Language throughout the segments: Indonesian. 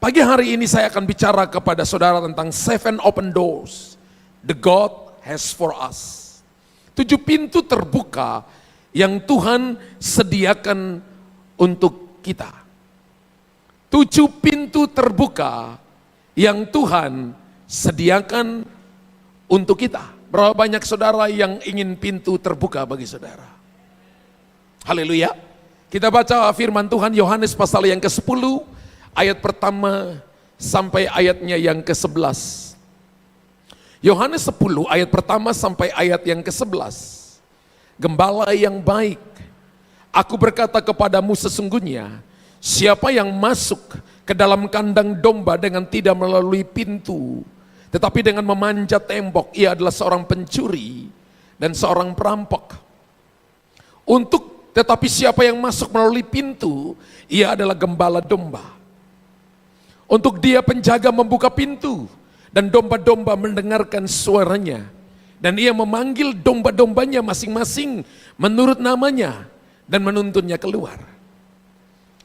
Pagi hari ini saya akan bicara kepada saudara tentang 7 open doors the God has for us. 7 pintu terbuka yang Tuhan sediakan untuk kita. 7 pintu terbuka yang Tuhan sediakan untuk kita. Berapa banyak saudara yang ingin pintu terbuka bagi saudara? Haleluya. Kita baca firman Tuhan Yohanes pasal yang ke-10 ayat pertama sampai ayatnya yang ke-11. Yohanes 10 ayat pertama sampai ayat yang ke-11. Gembala yang baik, aku berkata kepadamu sesungguhnya, siapa yang masuk ke dalam kandang domba dengan tidak melalui pintu, tetapi dengan memanjat tembok, ia adalah seorang pencuri dan seorang perampok. Tetapi siapa yang masuk melalui pintu, ia adalah gembala domba. Untuk dia penjaga membuka pintu, dan domba-domba mendengarkan suaranya. Dan ia memanggil domba-dombanya masing-masing menurut namanya, dan menuntunnya keluar.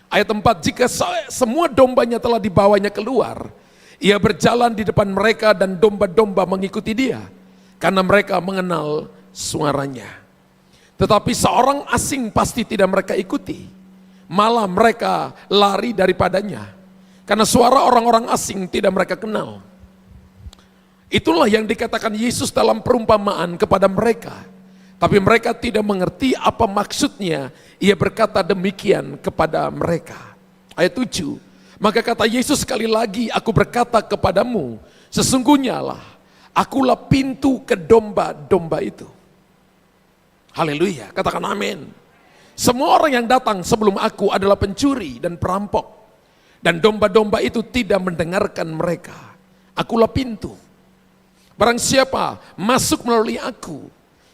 Ayat 4, jika semua dombanya telah dibawanya keluar, ia berjalan di depan mereka dan domba-domba mengikuti dia, karena mereka mengenal suaranya. Tetapi seorang asing pasti tidak mereka ikuti, malah mereka lari daripadanya, karena suara orang-orang asing tidak mereka kenal. Itulah yang dikatakan Yesus dalam perumpamaan kepada mereka. Tapi mereka tidak mengerti apa maksudnya ia berkata demikian kepada mereka. Ayat 7, maka kata Yesus sekali lagi, aku berkata kepadamu, sesungguhnya lah akulah pintu ke domba-domba itu. Haleluya, katakan amin. Semua orang yang datang sebelum aku adalah pencuri dan perampok. Dan domba-domba itu tidak mendengarkan mereka. Akulah pintu. Barang siapa masuk melalui aku,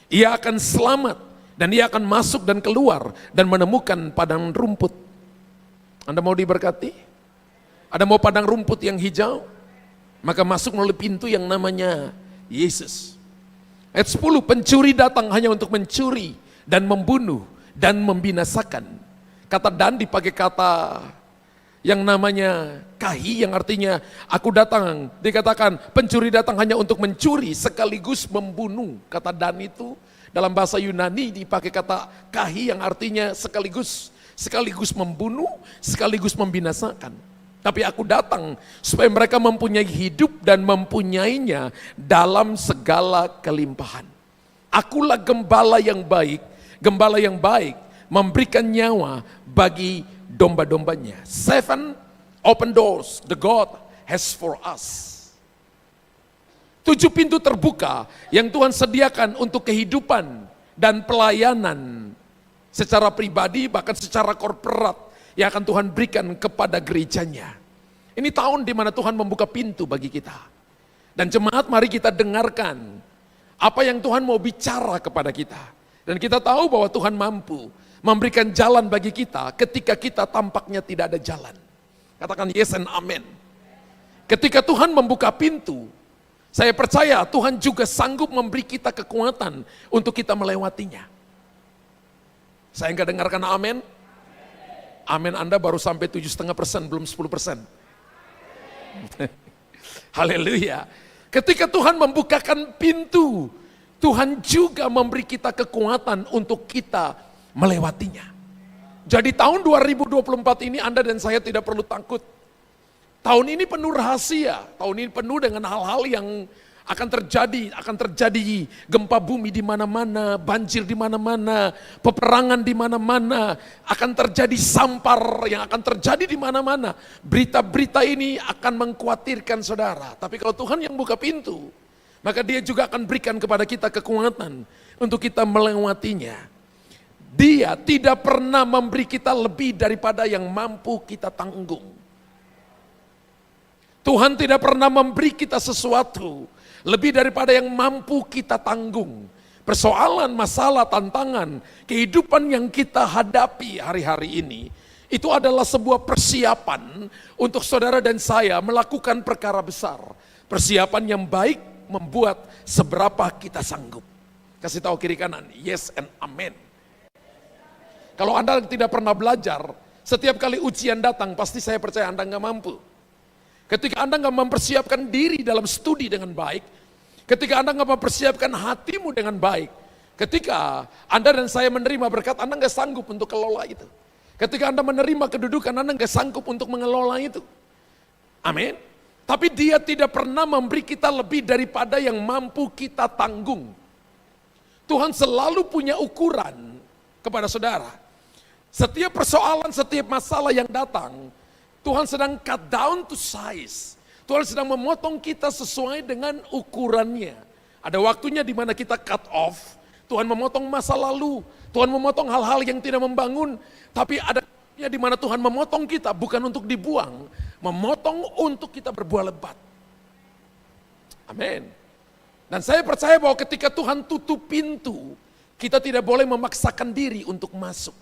ia akan selamat. Dan ia akan masuk dan keluar dan menemukan padang rumput. Anda mau diberkati? Ada mau padang rumput yang hijau? Maka masuk melalui pintu yang namanya Yesus. Ayat 10, pencuri datang hanya untuk mencuri dan membunuh dan membinasakan. Kata dan dipakai kata yang namanya kahi, yang artinya aku datang. Dikatakan pencuri datang hanya untuk mencuri sekaligus membunuh. Kata dan itu dalam bahasa Yunani dipakai kata kahi yang artinya sekaligus membunuh, sekaligus membinasakan. Tapi aku datang supaya mereka mempunyai hidup dan mempunyainya dalam segala kelimpahan. Akulah gembala yang baik. Gembala yang baik memberikan nyawa bagi domba-dombanya. 7 open doors the God has for us. 7 pintu terbuka yang Tuhan sediakan untuk kehidupan dan pelayanan secara pribadi bahkan secara korporat yang akan Tuhan berikan kepada gerejanya. Ini tahun di mana Tuhan membuka pintu bagi kita. Dan jemaat, mari kita dengarkan apa yang Tuhan mau bicara kepada kita. Dan kita tahu bahwa Tuhan mampu memberikan jalan bagi kita ketika kita tampaknya tidak ada jalan. Katakan yes and amen. Ketika Tuhan membuka pintu, saya percaya Tuhan juga sanggup memberi kita kekuatan untuk kita melewatinya. Saya enggak dengarkan amen? Amen Anda baru sampai 7,5%, belum 10%. Haleluya. Ketika Tuhan membukakan pintu, Tuhan juga memberi kita kekuatan untuk kita melewatinya. Jadi tahun 2024 ini Anda dan saya tidak perlu takut. Tahun ini penuh rahasia, tahun ini penuh dengan hal-hal yang akan terjadi gempa bumi di mana-mana, banjir di mana-mana, peperangan di mana-mana, akan terjadi sampar yang akan terjadi di mana-mana. Berita-berita ini akan mengkhawatirkan saudara, tapi kalau Tuhan yang buka pintu, maka Dia juga akan berikan kepada kita kekuatan untuk kita melewatinya. Dia tidak pernah memberi kita lebih daripada yang mampu kita tanggung. Tuhan tidak pernah memberi kita sesuatu lebih daripada yang mampu kita tanggung. Persoalan, masalah, tantangan, kehidupan yang kita hadapi hari-hari ini, itu adalah sebuah persiapan untuk saudara dan saya melakukan perkara besar. Persiapan yang baik membuat seberapa kita sanggup. Kasih tahu kiri kanan, yes and amen. Kalau Anda tidak pernah belajar, setiap kali ujian datang, pasti saya percaya Anda nggak mampu. ketika Anda nggak mempersiapkan diri dalam studi dengan baik, ketika Anda nggak mempersiapkan hatimu dengan baik, ketika Anda dan saya menerima berkat, Anda nggak sanggup untuk kelola itu. Ketika Anda menerima kedudukan, Anda nggak sanggup untuk mengelola itu. Amin. Tapi Dia tidak pernah memberi kita lebih daripada yang mampu kita tanggung. Tuhan selalu punya ukuran kepada saudara. Setiap persoalan, setiap masalah yang datang, Tuhan sedang cut down to size. Tuhan sedang memotong kita sesuai dengan ukurannya. Ada waktunya di mana kita cut off. Tuhan memotong masa lalu. Tuhan memotong hal-hal yang tidak membangun. Tapi ada waktunya di mana Tuhan memotong kita bukan untuk dibuang. Memotong untuk kita berbuah lebat. Amin. Dan saya percaya bahwa ketika Tuhan tutup pintu, kita tidak boleh memaksakan diri untuk masuk.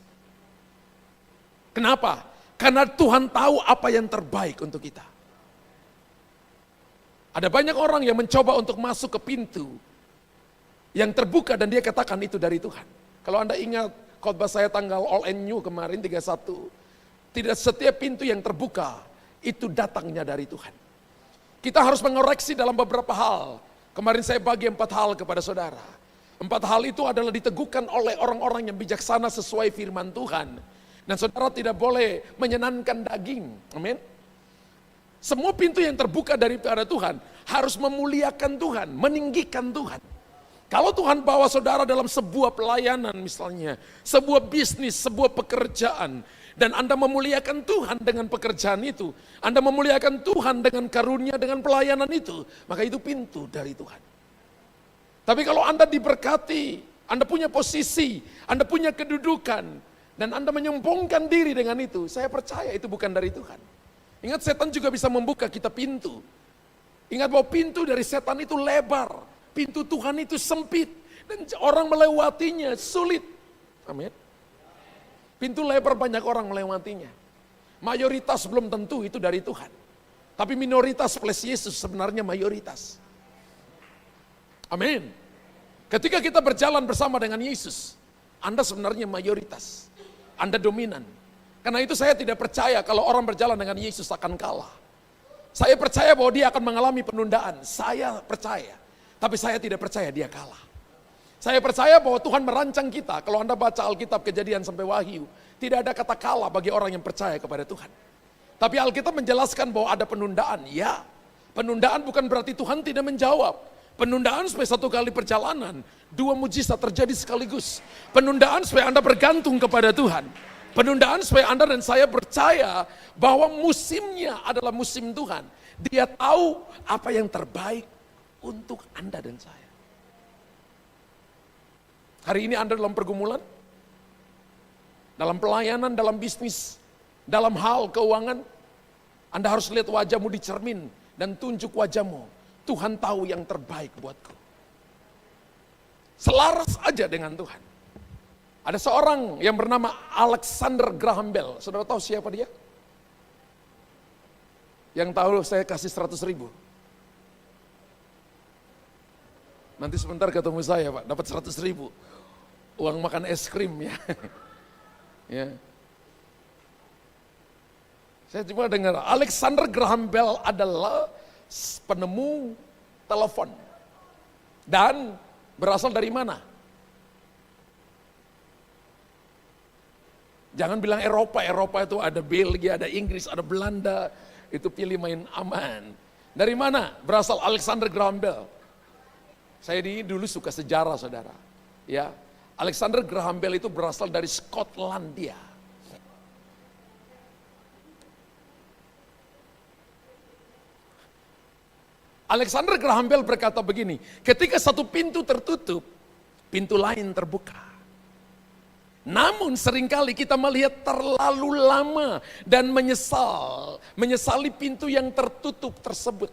Kenapa? Karena Tuhan tahu apa yang terbaik untuk kita. Ada banyak orang yang mencoba untuk masuk ke pintu yang terbuka dan dia katakan itu dari Tuhan. Kalau Anda ingat khotbah saya tanggal All and New kemarin 31, tidak setiap pintu yang terbuka itu datangnya dari Tuhan. Kita harus mengoreksi dalam beberapa hal. Kemarin saya bagi 4 hal kepada saudara. 4 hal itu adalah diteguhkan oleh orang-orang yang bijaksana sesuai firman Tuhan. Dan saudara tidak boleh menyenangkan daging. Amin. Semua pintu yang terbuka daripada Tuhan harus memuliakan Tuhan, meninggikan Tuhan. Kalau Tuhan bawa saudara dalam sebuah pelayanan misalnya, sebuah bisnis, sebuah pekerjaan, dan Anda memuliakan Tuhan dengan pekerjaan itu, Anda memuliakan Tuhan dengan karunia, dengan pelayanan itu, maka itu pintu dari Tuhan. Tapi kalau Anda diberkati, Anda punya posisi, Anda punya kedudukan, dan Anda menyombongkan diri dengan itu, saya percaya itu bukan dari Tuhan. Ingat, setan juga bisa membuka kita pintu. Ingat bahwa pintu dari setan itu lebar, pintu Tuhan itu sempit, dan orang melewatinya sulit. Amin. Pintu lebar banyak orang melewatinya. Mayoritas belum tentu itu dari Tuhan. Tapi minoritas plus Yesus sebenarnya mayoritas. Amin. Ketika kita berjalan bersama dengan Yesus, Anda sebenarnya mayoritas. Anda dominan. Karena itu saya tidak percaya kalau orang berjalan dengan Yesus akan kalah. Saya percaya bahwa dia akan mengalami penundaan. Saya percaya. Tapi saya tidak percaya dia kalah. Saya percaya bahwa Tuhan merancang kita. Kalau Anda baca Alkitab Kejadian sampai Wahyu, tidak ada kata kalah bagi orang yang percaya kepada Tuhan. Tapi Alkitab menjelaskan bahwa ada penundaan. Ya, penundaan bukan berarti Tuhan tidak menjawab. Penundaan supaya 1 kali perjalanan, 2 mujizat terjadi sekaligus. Penundaan supaya Anda bergantung kepada Tuhan. Penundaan supaya Anda dan saya percaya bahwa musimnya adalah musim Tuhan. Dia tahu apa yang terbaik untuk Anda dan saya. Hari ini Anda dalam pergumulan, dalam pelayanan, dalam bisnis, dalam hal keuangan, Anda harus lihat wajahmu di cermin dan tunjuk wajahmu. Tuhan tahu yang terbaik buatku. Selaras aja dengan Tuhan. Ada seorang yang bernama Alexander Graham Bell. Saudara tahu siapa dia? Yang tahu saya kasih 100.000. Nanti sebentar ketemu saya Pak, dapat 100.000. Uang makan es krim ya. Ya. Saya cuma dengar Alexander Graham Bell adalah penemu telepon. Dan berasal dari mana? Jangan bilang Eropa, Eropa itu ada Belgia, ada Inggris, ada Belanda, itu pilih main aman. Dari mana berasal Alexander Graham Bell? Saya dulu suka sejarah saudara. Ya, Alexander Graham Bell itu berasal dari Skotlandia. Alexander Graham Bell berkata begini, ketika satu pintu tertutup, pintu lain terbuka. Namun seringkali kita melihat terlalu lama dan menyesali pintu yang tertutup tersebut.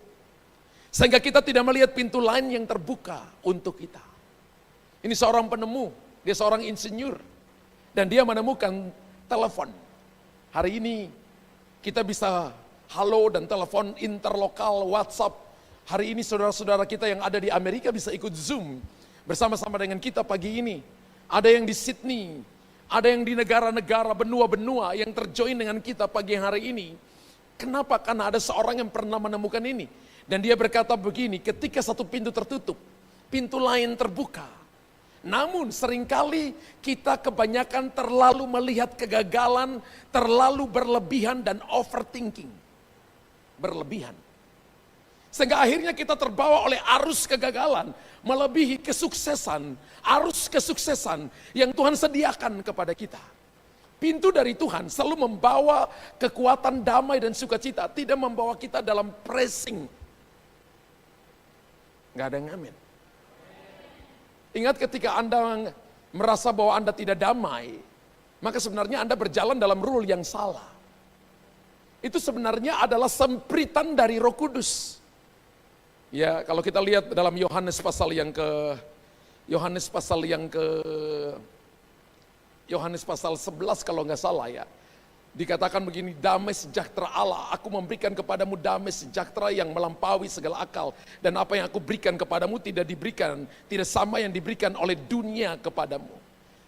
Sehingga kita tidak melihat pintu lain yang terbuka untuk kita. Ini seorang penemu, dia seorang insinyur. Dan dia menemukan telepon. Hari ini kita bisa halo dan telepon interlokal, WhatsApp. Hari ini saudara-saudara kita yang ada di Amerika bisa ikut Zoom bersama-sama dengan kita pagi ini. Ada yang di Sydney, ada yang di negara-negara benua-benua yang terjoin dengan kita pagi hari ini. Kenapa? Karena ada seorang yang pernah menemukan ini. Dan dia berkata begini, ketika satu pintu tertutup, pintu lain terbuka. Namun seringkali kita kebanyakan terlalu melihat kegagalan, terlalu berlebihan dan overthinking. Berlebihan. Sehingga akhirnya kita terbawa oleh arus kegagalan, melebihi kesuksesan, arus kesuksesan yang Tuhan sediakan kepada kita. Pintu dari Tuhan selalu membawa kekuatan damai dan sukacita, tidak membawa kita dalam pressing. Gak ada yang amin. Ingat ketika Anda merasa bahwa Anda tidak damai, maka sebenarnya Anda berjalan dalam rule yang salah. Itu sebenarnya adalah sempritan dari Roh Kudus. Ya, kalau kita lihat dalam Yohanes pasal Yohanes pasal 11 kalau nggak salah ya. Dikatakan begini, damai sejahtera Allah, aku memberikan kepadamu damai sejahtera yang melampaui segala akal. Dan apa yang aku berikan kepadamu tidak sama yang diberikan oleh dunia kepadamu.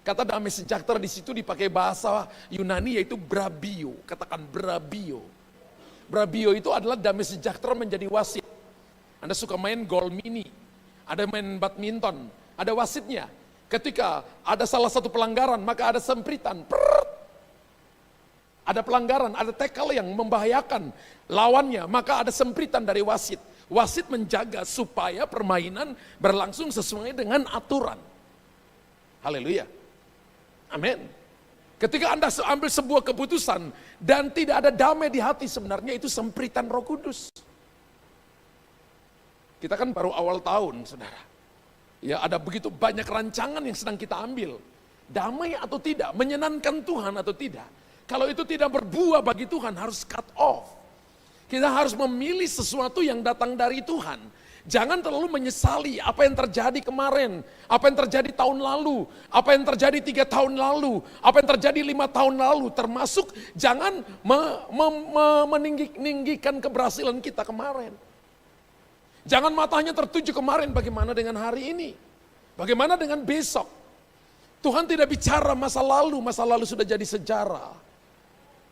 Kata damai sejahtera di situ dipakai bahasa Yunani yaitu brabio. Katakan brabio. Brabio itu adalah damai sejahtera menjadi wasit. Anda suka main gol mini, ada main badminton, ada wasitnya. Ketika ada salah satu pelanggaran, maka ada sempritan. Ada pelanggaran, ada tackle yang membahayakan lawannya, maka ada sempritan dari wasit. Wasit menjaga supaya permainan berlangsung sesuai dengan aturan. Haleluya. Amin. Ketika Anda ambil sebuah keputusan dan tidak ada damai di hati, sebenarnya itu sempritan Roh Kudus. Kita kan baru awal tahun, saudara. Ya, ada begitu banyak rancangan yang sedang kita ambil. Damai atau tidak, menyenangkan Tuhan atau tidak. Kalau itu tidak berbuah bagi Tuhan, harus cut off. Kita harus memilih sesuatu yang datang dari Tuhan. Jangan terlalu menyesali apa yang terjadi kemarin, apa yang terjadi tahun lalu, apa yang terjadi 3 tahun lalu, apa yang terjadi 5 tahun lalu. Termasuk jangan meninggikan keberhasilan kita kemarin. Jangan matanya tertuju kemarin, bagaimana dengan hari ini? Bagaimana dengan besok? Tuhan tidak bicara masa lalu sudah jadi sejarah.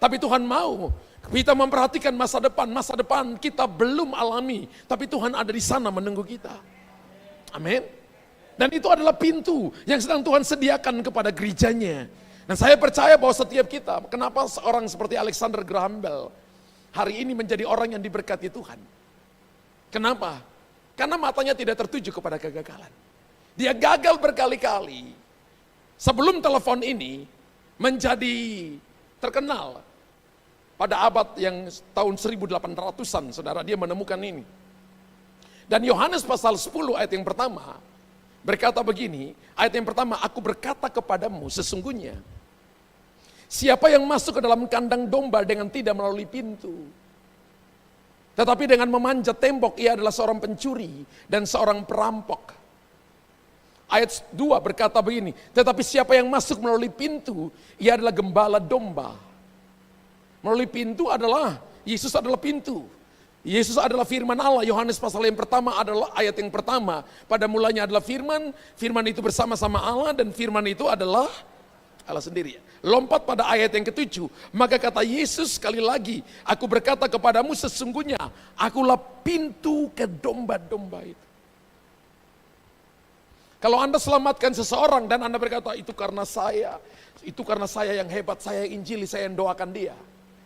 Tapi Tuhan mau kita memperhatikan masa depan kita belum alami, tapi Tuhan ada di sana menunggu kita. Amin. Dan itu adalah pintu yang sedang Tuhan sediakan kepada gerejanya. Dan saya percaya bahwa setiap kita, kenapa seorang seperti Alexander Graham Bell hari ini menjadi orang yang diberkati Tuhan. Kenapa? Karena matanya tidak tertuju kepada kegagalan. Dia gagal berkali-kali. Sebelum telepon ini menjadi terkenal pada abad yang tahun 1800-an, saudara, dia menemukan ini. Dan Yohanes pasal 10 ayat yang pertama berkata begini, ayat yang pertama, aku berkata kepadamu sesungguhnya, siapa yang masuk ke dalam kandang domba dengan tidak melalui pintu, tetapi dengan memanjat tembok, ia adalah seorang pencuri dan seorang perampok. Ayat 2 berkata begini, tetapi siapa yang masuk melalui pintu, ia adalah gembala domba. Melalui pintu adalah, Yesus adalah pintu. Yesus adalah firman Allah. Yohanes pasal yang pertama adalah ayat yang pertama. Pada mulanya adalah firman, firman itu bersama-sama Allah, dan firman itu adalah Allah sendiri. Lompat pada ayat yang ke-7, maka kata Yesus sekali lagi, aku berkata kepadamu sesungguhnya, akulah pintu ke domba-domba itu. Kalau Anda selamatkan seseorang dan Anda berkata, itu karena saya yang hebat, saya yang injili, saya yang doakan dia.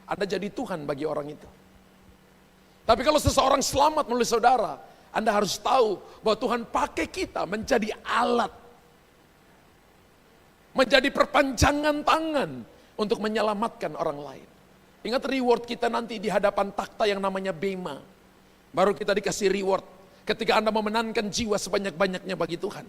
Anda jadi Tuhan bagi orang itu. Tapi kalau seseorang selamat melalui saudara, Anda harus tahu bahwa Tuhan pakai kita menjadi alat. Menjadi perpanjangan tangan untuk menyelamatkan orang lain. Ingat reward kita nanti di hadapan takhta yang namanya Bema. Baru kita dikasih reward ketika Anda memenangkan jiwa sebanyak-banyaknya bagi Tuhan.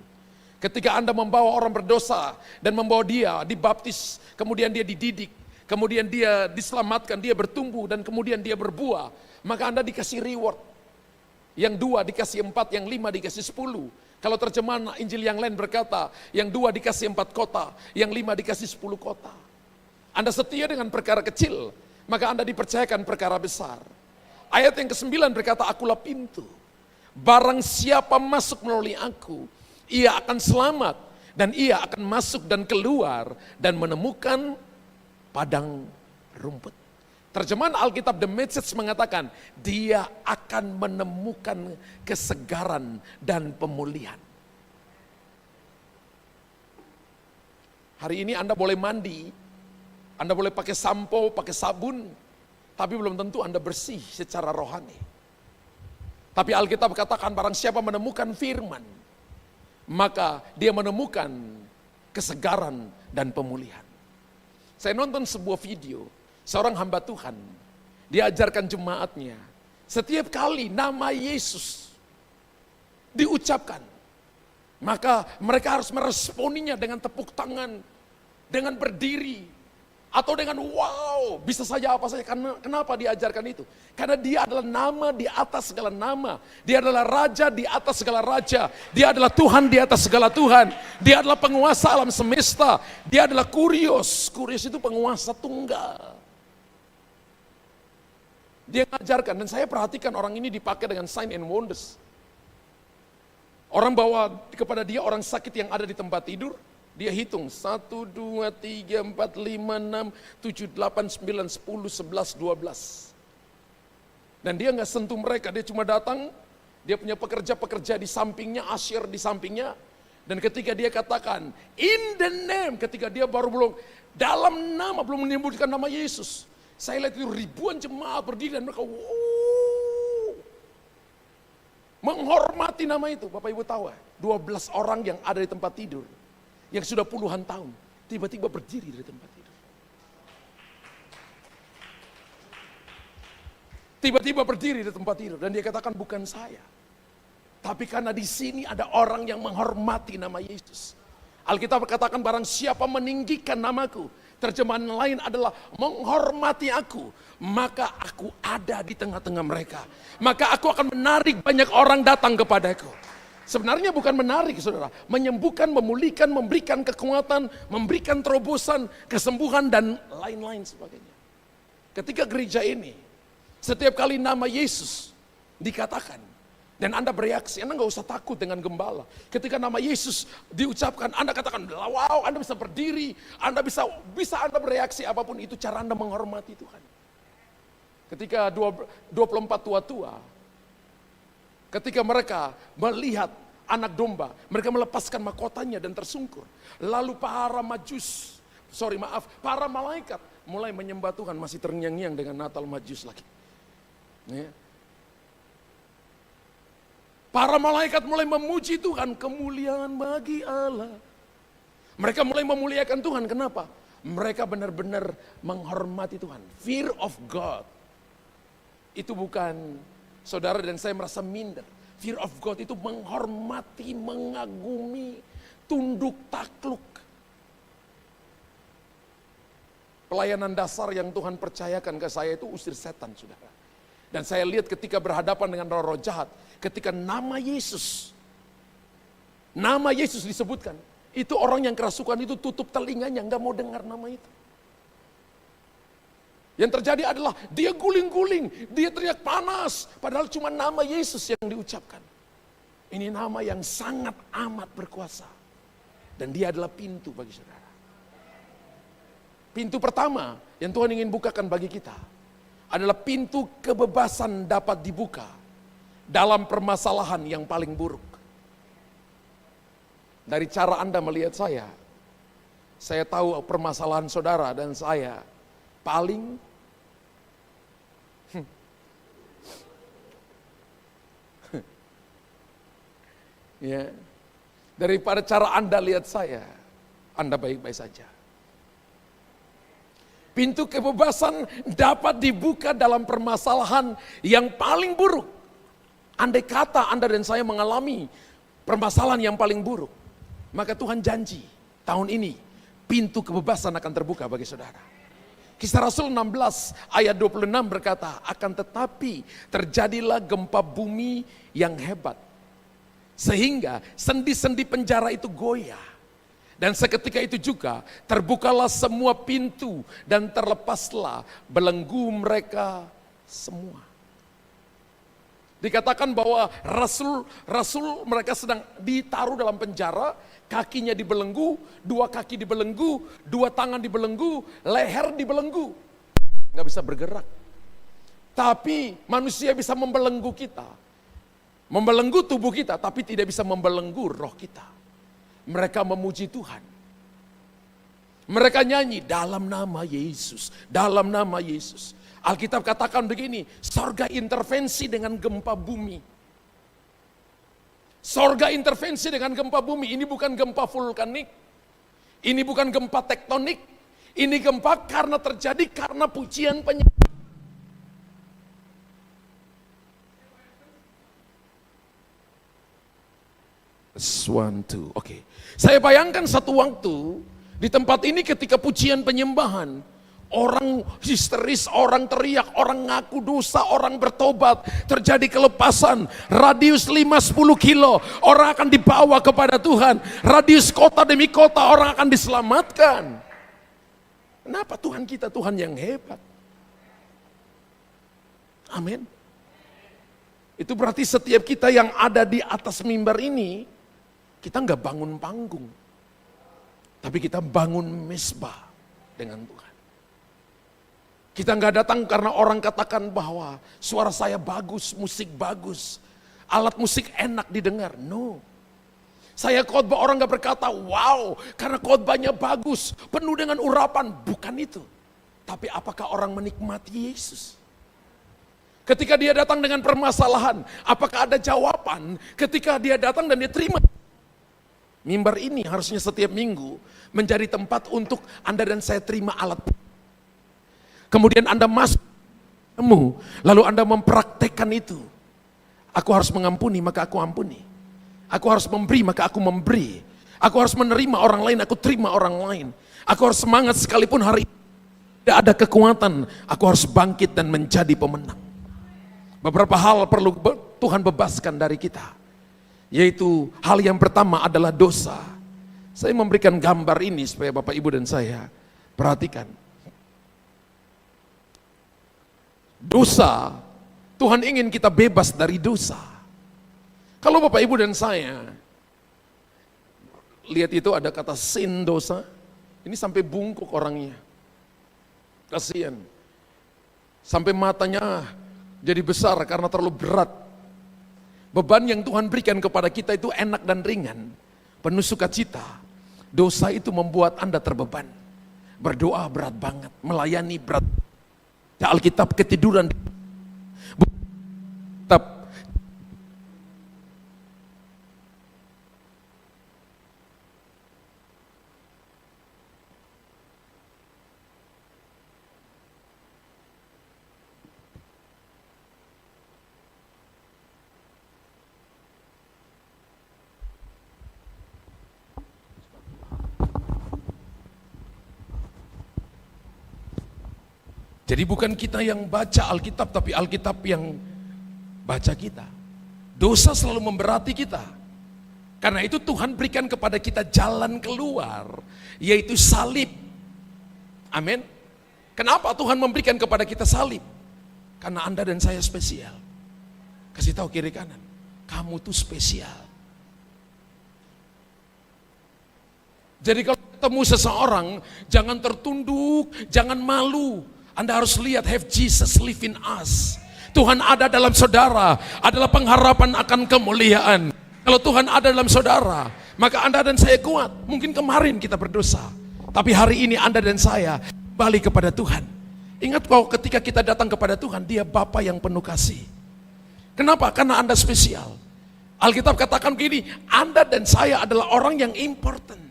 Ketika Anda membawa orang berdosa dan membawa dia dibaptis, kemudian dia dididik, kemudian dia diselamatkan, dia bertumbuh dan kemudian dia berbuah, maka Anda dikasih reward. Yang 2 dikasih 4, yang 5 dikasih 10. Kalau terjemahan Injil yang lain berkata, yang 2 dikasih 4 kota, yang 5 dikasih 10 kota. Anda setia dengan perkara kecil, maka Anda dipercayakan perkara besar. Ayat yang ke-9 berkata, akulah pintu. Barang siapa masuk melalui aku, ia akan selamat, dan ia akan masuk dan keluar, dan menemukan padang rumput. Terjemahan Alkitab The Message mengatakan, dia akan menemukan kesegaran dan pemulihan. Hari ini Anda boleh mandi, Anda boleh pakai sampo, pakai sabun, tapi belum tentu Anda bersih secara rohani. Tapi Alkitab katakan barang siapa menemukan firman, maka dia menemukan kesegaran dan pemulihan. Saya nonton sebuah video, seorang hamba Tuhan, dia ajarkan jemaatnya, setiap kali nama Yesus diucapkan, maka mereka harus meresponinya dengan tepuk tangan, dengan berdiri, atau dengan wow, bisa saja apa saja. Kenapa diajarkan itu? Karena dia adalah nama di atas segala nama. Dia adalah raja di atas segala raja. Dia adalah Tuhan di atas segala Tuhan. Dia adalah penguasa alam semesta. Dia adalah Kurios. Kurios itu penguasa tunggal. Dia mengajarkan, dan saya perhatikan orang ini dipakai dengan sign and wonders. Orang bawa kepada dia orang sakit yang ada di tempat tidur. Dia hitung 1, 2, 3, 4, 5, 6, 7, 8, 9, 10, 11, 12. Dan dia nggak sentuh mereka, dia cuma datang, dia punya pekerja-pekerja di sampingnya, asyir di sampingnya. Dan ketika dia katakan, in the name, ketika dia baru belum, dalam nama, belum menyebutkan nama Yesus. Saya lihat itu ribuan jemaat berdiri dan mereka, wow, menghormati nama itu. Bapak Ibu tahu, 12 orang yang ada di tempat tidur, yang sudah puluhan tahun, tiba-tiba berdiri dari tempat tidur. Tiba-tiba berdiri di tempat tidur dan dia katakan bukan saya. Tapi karena di sini ada orang yang menghormati nama Yesus. Alkitab berkatakan barang siapa meninggikan namaku, terjemahan lain adalah menghormati aku, maka aku ada di tengah-tengah mereka. Maka aku akan menarik banyak orang datang kepadaku. Sebenarnya bukan menarik saudara, menyembuhkan, memulihkan, memberikan kekuatan, memberikan terobosan, kesembuhan dan lain-lain sebagainya. Ketika gereja ini, setiap kali nama Yesus dikatakan, dan Anda bereaksi, Anda nggak usah takut dengan gembala. Ketika nama Yesus diucapkan, Anda katakan, wow, Anda bisa berdiri, Anda bisa Anda bereaksi apapun, itu cara Anda menghormati Tuhan. Ketika 24 tua-tua, ketika mereka melihat anak domba, mereka melepaskan mahkotanya dan tersungkur. Lalu para malaikat mulai menyembah Tuhan, masih terngiang-ngiang dengan Natal Majus lagi. Ya. Para malaikat mulai memuji Tuhan, kemuliaan bagi Allah. Mereka mulai memuliakan Tuhan, kenapa? Mereka benar-benar menghormati Tuhan. Fear of God. Itu bukan saudara dan saya merasa minder. Fear of God itu menghormati, mengagumi, tunduk takluk. Pelayanan dasar yang Tuhan percayakan ke saya itu usir setan, saudara. Dan saya lihat ketika berhadapan dengan roh-roh jahat, ketika nama Yesus disebutkan, itu orang yang kerasukan itu tutup telinganya, nggak mau dengar nama itu. Yang terjadi adalah dia guling-guling, dia teriak panas, padahal cuma nama Yesus yang diucapkan. Ini nama yang sangat amat berkuasa. Dan dia adalah pintu bagi saudara. Pintu pertama yang Tuhan ingin bukakan bagi kita adalah pintu kebebasan dapat dibuka dalam permasalahan yang paling buruk. Dari cara Anda melihat saya tahu permasalahan saudara dan saya paling ya, daripada cara Anda lihat saya, Anda baik-baik saja. Pintu kebebasan dapat dibuka dalam permasalahan yang paling buruk. Andai kata Anda dan saya mengalami permasalahan yang paling buruk, maka Tuhan janji tahun ini pintu kebebasan akan terbuka bagi saudara. Kisah Rasul 16 ayat 26 berkata, akan tetapi terjadilah gempa bumi yang hebat, sehingga sendi-sendi penjara itu goyah. Dan seketika itu juga terbukalah semua pintu dan terlepaslah belenggu mereka semua. Dikatakan bahwa rasul mereka sedang ditaruh dalam penjara, kakinya dibelenggu, dua kaki dibelenggu, dua tangan dibelenggu, leher dibelenggu. nggak bisa bergerak. Tapi manusia bisa membelenggu kita. Membelenggu tubuh kita, tapi tidak bisa membelenggu roh kita. Mereka memuji Tuhan. Mereka nyanyi dalam nama Yesus, dalam nama Yesus. Alkitab katakan begini, sorga intervensi dengan gempa bumi. Sorga intervensi dengan gempa bumi, ini bukan gempa vulkanik. Ini bukan gempa tektonik. Ini gempa karena terjadi karena pujian penyembah. One, two, oke. Saya bayangkan satu waktu di tempat ini ketika pujian penyembahan, orang histeris, orang teriak, orang ngaku dosa, orang bertobat, terjadi kelepasan, radius 5-10 kilo, orang akan dibawa kepada Tuhan, radius kota demi kota orang akan diselamatkan. Kenapa Tuhan kita Tuhan yang hebat? Amin. Itu berarti setiap kita yang ada di atas mimbar ini, kita nggak bangun panggung, tapi kita bangun mesbah dengan Tuhan. Kita nggak datang karena orang katakan bahwa suara saya bagus, musik bagus, alat musik enak didengar. No. Saya khotbah orang nggak berkata, wow, karena khotbahnya bagus, penuh dengan urapan. Bukan itu. Tapi apakah orang menikmati Yesus? Ketika dia datang dengan permasalahan, apakah ada jawaban? Ketika dia datang dan dia terima. Mimbar ini harusnya setiap minggu menjadi tempat untuk Anda dan saya terima alat. Kemudian Anda masuk, lalu Anda mempraktekkan itu. Aku harus mengampuni, maka aku ampuni. Aku harus memberi, maka aku memberi. Aku harus menerima orang lain, aku terima orang lain. Aku harus semangat sekalipun hari ini tidak ada kekuatan. Aku harus bangkit dan menjadi pemenang. Beberapa hal perlu Tuhan bebaskan dari kita. Yaitu hal yang pertama adalah dosa. Saya memberikan gambar ini supaya Bapak Ibu dan saya perhatikan. Dosa, Tuhan ingin kita bebas dari dosa. Kalau Bapak Ibu dan saya lihat itu ada kata sin dosa, ini sampai bungkuk orangnya. Kasihan. Sampai matanya jadi besar karena terlalu berat. Beban yang Tuhan berikan kepada kita itu enak dan ringan, penuh sukacita. Dosa itu membuat Anda terbeban. Berdoa berat banget, melayani berat. Alkitab ketiduran. Jadi bukan kita yang baca Alkitab, tapi Alkitab yang baca kita. Dosa selalu memberati kita. Karena itu Tuhan berikan kepada kita jalan keluar, yaitu salib. Amin. Kenapa Tuhan memberikan kepada kita salib? Karena Anda dan saya spesial. Kasih tahu kiri kanan, kamu tuh spesial. Jadi kalau ketemu seseorang, jangan tertunduk, jangan malu. Anda harus lihat, have Jesus live in us. Tuhan ada dalam saudara, adalah pengharapan akan kemuliaan. Kalau Tuhan ada dalam saudara, maka Anda dan saya kuat. Mungkin kemarin kita berdosa, tapi hari ini Anda dan saya balik kepada Tuhan. Ingat bahwa ketika kita datang kepada Tuhan, Dia Bapa yang penuh kasih. Kenapa? Karena Anda spesial. Alkitab katakan begini, Anda dan saya adalah orang yang important.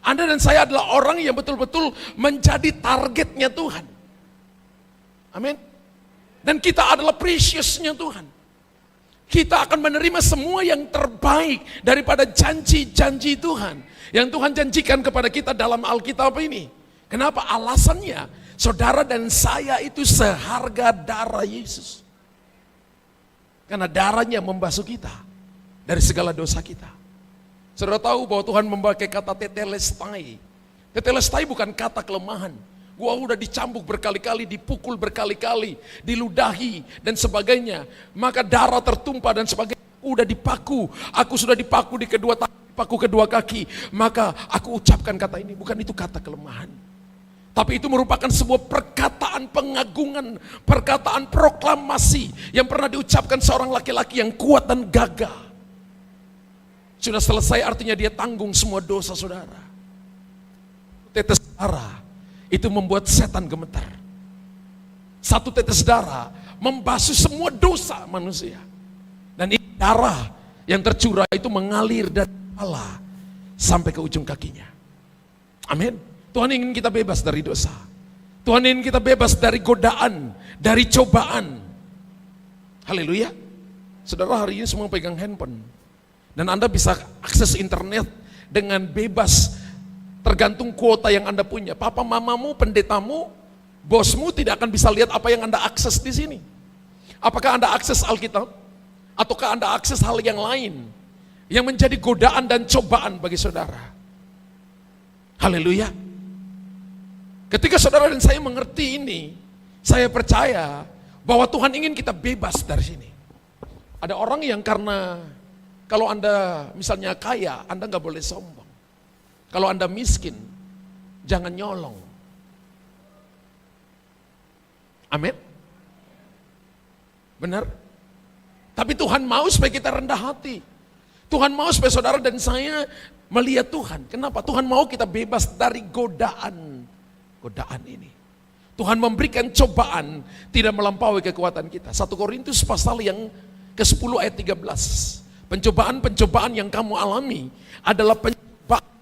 Anda dan saya adalah orang yang betul-betul menjadi targetnya Tuhan. Amin. Dan kita adalah preciousnya Tuhan. Kita akan menerima semua yang terbaik daripada janji-janji Tuhan yang Tuhan janjikan kepada kita dalam Alkitab ini. Kenapa? Alasannya, saudara dan saya itu seharga darah Yesus. Karena darahnya membasuh kita dari segala dosa kita. Saudara tahu bahwa Tuhan memakai kata tetelestai. Tetelestai bukan kata kelemahan. Gua udah dicambuk berkali-kali, dipukul berkali-kali, diludahi dan sebagainya. Maka darah tertumpah dan sebagainya. Udah dipaku, aku sudah dipaku di kedua tangan, dipaku kedua kaki. Maka aku ucapkan kata ini, bukan itu kata kelemahan. Tapi itu merupakan sebuah perkataan pengagungan, perkataan proklamasi yang pernah diucapkan seorang laki-laki yang kuat dan gagah. Sudah selesai artinya dia tanggung semua dosa saudara. Tetes darah itu membuat setan gemetar. Satu tetes darah membasuh semua dosa manusia. Dan ini darah yang tercurah itu mengalir dari kepala sampai ke ujung kakinya. Amin. Tuhan ingin kita bebas dari dosa. Tuhan ingin kita bebas dari godaan, dari cobaan. Haleluya. Saudara hari ini semua pegang handphone. Dan Anda bisa akses internet dengan bebas, tergantung kuota yang Anda punya. Papa mamamu, pendetamu, bosmu tidak akan bisa lihat apa yang Anda akses di sini. Apakah Anda akses Alkitab? Ataukah Anda akses hal yang lain yang menjadi godaan dan cobaan bagi saudara? Haleluya. Ketika saudara dan saya mengerti ini, saya percaya bahwa Tuhan ingin kita bebas dari sini. Ada orang yang karena kalau Anda misalnya kaya, Anda nggak boleh sombong. Kalau Anda miskin, jangan nyolong. Amin. Benar? Tapi Tuhan mau supaya kita rendah hati. Tuhan mau supaya saudara dan saya melihat Tuhan. Kenapa? Tuhan mau kita bebas dari godaan ini. Tuhan memberikan cobaan tidak melampaui kekuatan kita. 1 Korintus pasal yang ke-10 ayat 13. Pencobaan-pencobaan yang kamu alami adalah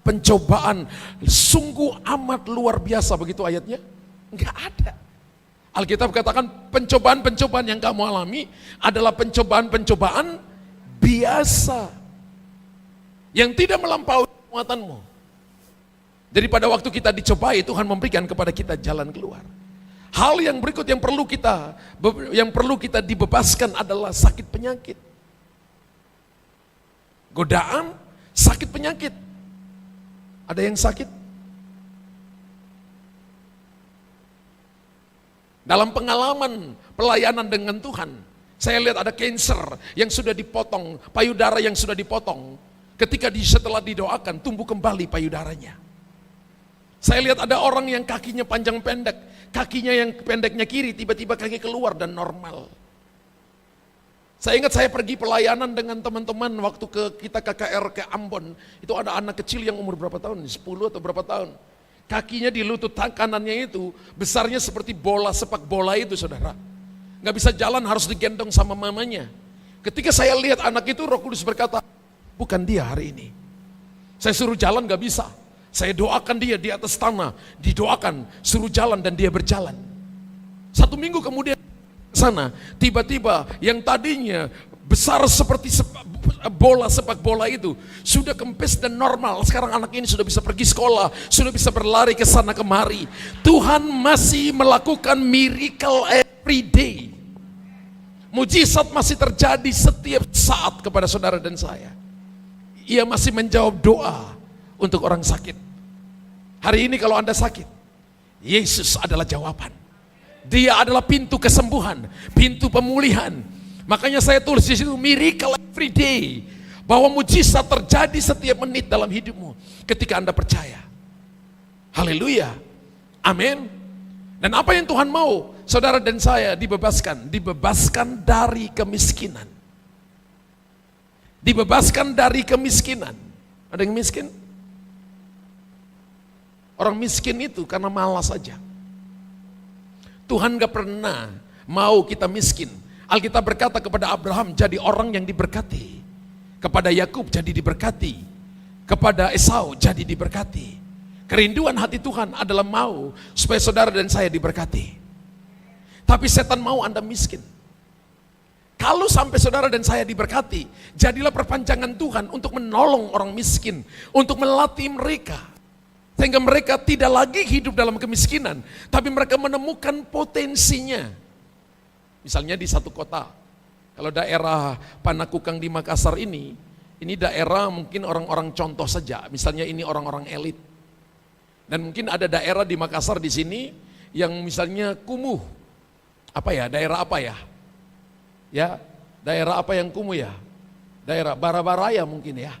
pencobaan sungguh amat luar biasa, begitu ayatnya? Enggak ada. Alkitab katakan pencobaan-pencobaan yang kamu alami adalah pencobaan-pencobaan biasa yang tidak melampaui kekuatanmu. Jadi pada waktu kita dicobai, Tuhan memberikan kepada kita jalan keluar. Hal yang berikut yang perlu kita dibebaskan adalah sakit penyakit. Godaan, sakit penyakit. Ada yang sakit? Dalam pengalaman pelayanan dengan Tuhan, saya lihat ada cancer yang sudah dipotong, payudara yang sudah dipotong. Ketika setelah didoakan, tumbuh kembali payudaranya. Saya lihat ada orang yang kakinya panjang pendek, kakinya yang pendeknya kiri tiba-tiba kaki keluar dan normal. Saya ingat saya pergi pelayanan dengan teman-teman waktu kita KKR ke Ambon, itu ada anak kecil yang umur berapa tahun, 10 atau berapa tahun. Kakinya di lutut kanannya itu besarnya seperti bola sepak bola itu saudara. Nggak bisa jalan, harus digendong sama mamanya. Ketika saya lihat anak itu, Roh Kudus berkata, bukan dia hari ini. Saya suruh jalan nggak bisa. Saya doakan dia di atas tanah, didoakan, suruh jalan dan dia berjalan. 1 minggu kemudian sana, tiba-tiba yang tadinya besar seperti bola sepak bola itu sudah kempes dan normal. Sekarang anak ini sudah bisa pergi sekolah, sudah bisa berlari ke sana kemari. Tuhan masih melakukan miracle every day. Mujizat masih terjadi setiap saat kepada saudara dan saya. Ia masih menjawab doa untuk orang sakit. Hari ini kalau Anda sakit, Yesus adalah jawaban. Dia adalah pintu kesembuhan, pintu pemulihan. Makanya saya tulis di situ miracle every day, bahwa mujizat terjadi setiap menit dalam hidupmu ketika Anda percaya. Haleluya. Amin. Dan apa yang Tuhan mau saudara dan saya dibebaskan dari kemiskinan. Dibebaskan dari kemiskinan. Ada yang miskin? Orang miskin itu karena malas saja. Tuhan gak pernah mau kita miskin. Alkitab berkata kepada Abraham, jadi orang yang diberkati. Kepada Yakub jadi diberkati. Kepada Esau jadi diberkati. Kerinduan hati Tuhan adalah mau supaya saudara dan saya diberkati. Tapi setan mau Anda miskin. Kalau sampai saudara dan saya diberkati, jadilah perpanjangan Tuhan untuk menolong orang miskin, untuk melatih mereka. Sehingga mereka tidak lagi hidup dalam kemiskinan, tapi mereka menemukan potensinya. Misalnya di satu kota, kalau daerah Panakukang di Makassar ini daerah mungkin orang-orang contoh saja, misalnya ini orang-orang elit. Dan mungkin ada daerah di Makassar di sini yang misalnya kumuh. Apa ya, daerah apa ya? Ya, daerah apa yang kumuh ya? Daerah Barabaraya mungkin ya.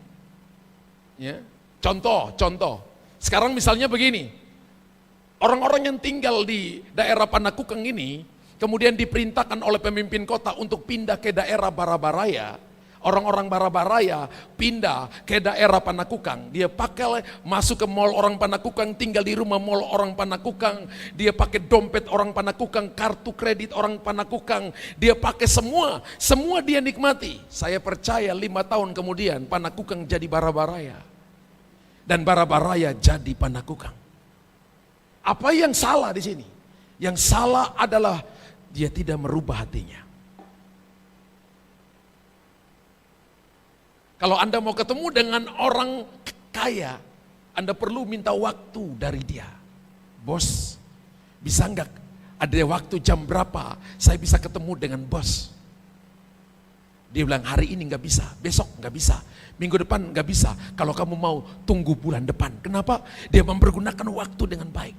Ya, contoh. Sekarang misalnya begini, Orang-orang yang tinggal di daerah Panakukang ini kemudian diperintahkan oleh pemimpin kota untuk pindah ke daerah Barabaraya. Orang-orang Barabaraya pindah ke daerah Panakukang. Dia pakai masuk ke mall orang Panakukang, tinggal di rumah mall orang Panakukang. Dia pakai dompet orang Panakukang, kartu kredit orang Panakukang. Dia pakai semua dia nikmati. Saya percaya 5 tahun kemudian Panakukang jadi Barabaraya. Dan Barabaraya jadi Panakukang. Apa yang salah di sini? Yang salah adalah dia tidak merubah hatinya. Kalau Anda mau ketemu dengan orang kaya, Anda perlu minta waktu dari dia. Bos, bisa enggak ada waktu jam berapa saya bisa ketemu dengan bos? Dia bilang hari ini enggak bisa, besok enggak bisa, minggu depan enggak bisa. Kalau kamu mau tunggu bulan depan. Kenapa? Dia mempergunakan waktu dengan baik.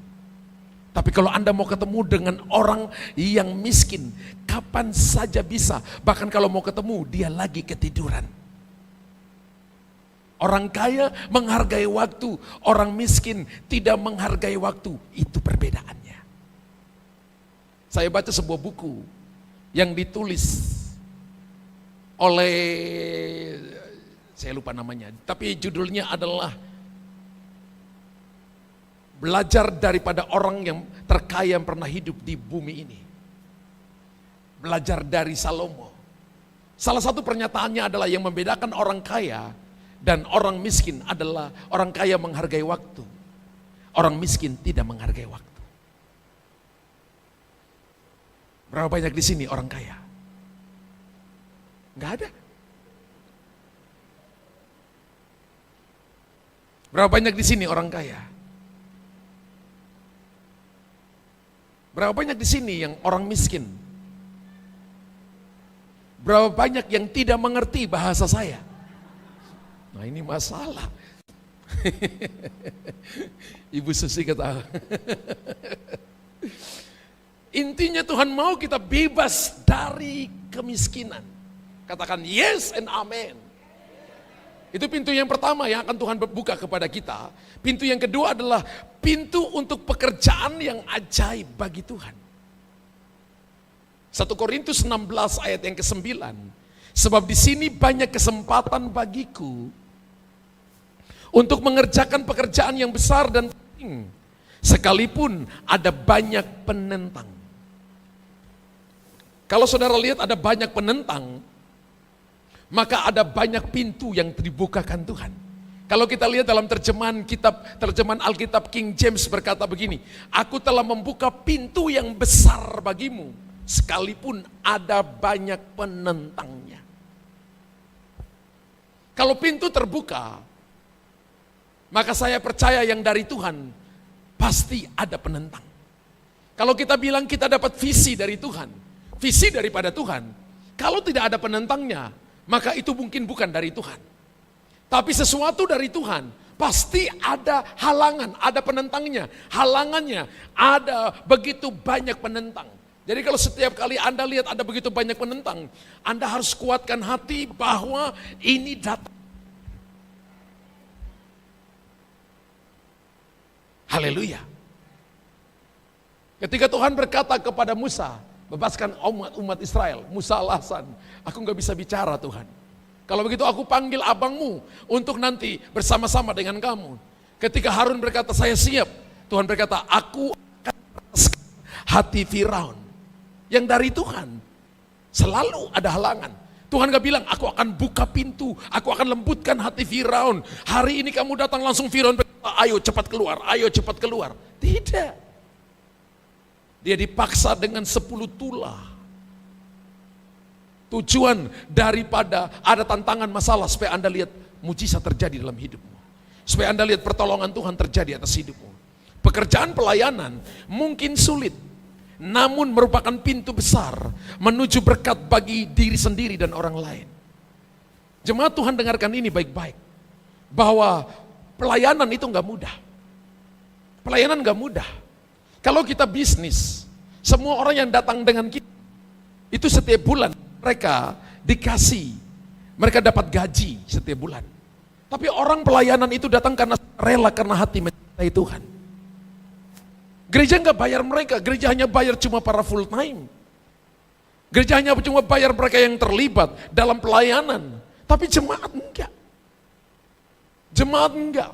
Tapi kalau Anda mau ketemu dengan orang yang miskin, kapan saja bisa. Bahkan kalau mau ketemu, dia lagi ketiduran. Orang kaya menghargai waktu, orang miskin tidak menghargai waktu. Itu perbedaannya. Saya baca sebuah buku yang ditulis oleh, saya lupa namanya, tapi judulnya adalah Belajar daripada orang yang terkaya yang pernah hidup di bumi ini. Belajar dari Salomo. Salah satu pernyataannya adalah yang membedakan orang kaya dan orang miskin adalah orang kaya menghargai waktu. Orang miskin tidak menghargai waktu. Berapa banyak di sini orang kaya? Enggak ada. Berapa banyak di sini orang kaya? Berapa banyak di sini yang orang miskin? Berapa banyak yang tidak mengerti bahasa saya? Nah ini masalah. Ibu Susi kata. Intinya Tuhan mau kita bebas dari kemiskinan. Katakan yes and amen. Itu pintu yang pertama yang akan Tuhan buka kepada kita. Pintu yang kedua adalah pintu untuk pekerjaan yang ajaib bagi Tuhan. 1 Korintus 16 ayat yang ke-9. Sebab di sini banyak kesempatan bagiku untuk mengerjakan pekerjaan yang besar dan penting, sekalipun ada banyak penentang. Kalau saudara lihat ada banyak penentang, maka ada banyak pintu yang dibukakan Tuhan. Kalau kita lihat dalam terjemahan Alkitab King James berkata begini, aku telah membuka pintu yang besar bagimu, sekalipun ada banyak penentangnya. Kalau pintu terbuka, maka saya percaya yang dari Tuhan pasti ada penentang. Kalau kita bilang kita dapat visi dari Tuhan, visi daripada Tuhan, kalau tidak ada penentangnya, maka itu mungkin bukan dari Tuhan. Tapi sesuatu dari Tuhan, pasti ada halangan, ada penentangnya. Halangannya ada begitu banyak penentang. Jadi kalau setiap kali Anda lihat ada begitu banyak penentang, Anda harus kuatkan hati bahwa ini datang. Haleluya. Ketika Tuhan berkata kepada Musa, bebaskan umat Israel. Musa alasan, aku gak bisa bicara Tuhan. Kalau begitu aku panggil abangmu untuk nanti bersama-sama dengan kamu. Ketika Harun berkata saya siap, Tuhan berkata aku akan meraskan hati Firaun. Yang dari Tuhan selalu ada halangan. Tuhan gak bilang aku akan buka pintu, aku akan lembutkan hati Firaun. Hari ini kamu datang langsung Firaun berkata ayo cepat keluar, ayo cepat keluar. Tidak. Dia dipaksa dengan 10 tulah. Tujuan daripada ada tantangan masalah supaya Anda lihat mujizat terjadi dalam hidupmu. Supaya Anda lihat pertolongan Tuhan terjadi atas hidupmu. Pekerjaan pelayanan mungkin sulit, namun merupakan pintu besar menuju berkat bagi diri sendiri dan orang lain. Jemaat Tuhan dengarkan ini baik-baik. Bahwa pelayanan itu gak mudah. Pelayanan gak mudah. Kalau kita bisnis, semua orang yang datang dengan kita, itu setiap bulan mereka dikasih, mereka dapat gaji setiap bulan. Tapi orang pelayanan itu datang karena rela, karena hati mencintai Tuhan. Gereja nggak bayar mereka, gereja hanya bayar cuma para full time. Gereja hanya cuma bayar mereka yang terlibat dalam pelayanan. Tapi jemaat enggak. Jemaat enggak.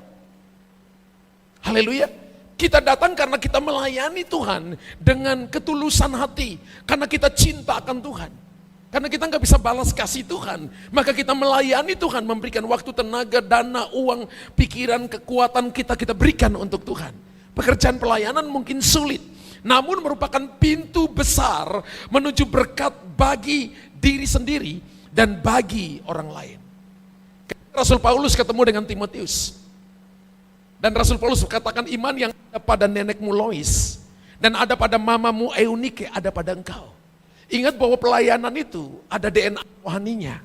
Haleluya. Kita datang karena kita melayani Tuhan dengan ketulusan hati. Karena kita cinta akan Tuhan. Karena kita nggak bisa balas kasih Tuhan. Maka kita melayani Tuhan, memberikan waktu, tenaga, dana, uang, pikiran, kekuatan kita berikan untuk Tuhan. Pekerjaan pelayanan mungkin sulit. Namun merupakan pintu besar menuju berkat bagi diri sendiri dan bagi orang lain. Rasul Paulus ketemu dengan Timotius. Dan Rasul Paulus berkatakan, iman yang ada pada nenekmu Lois dan ada pada mamamu Eunike ada pada engkau. Ingat bahwa pelayanan itu ada DNA rohaninya.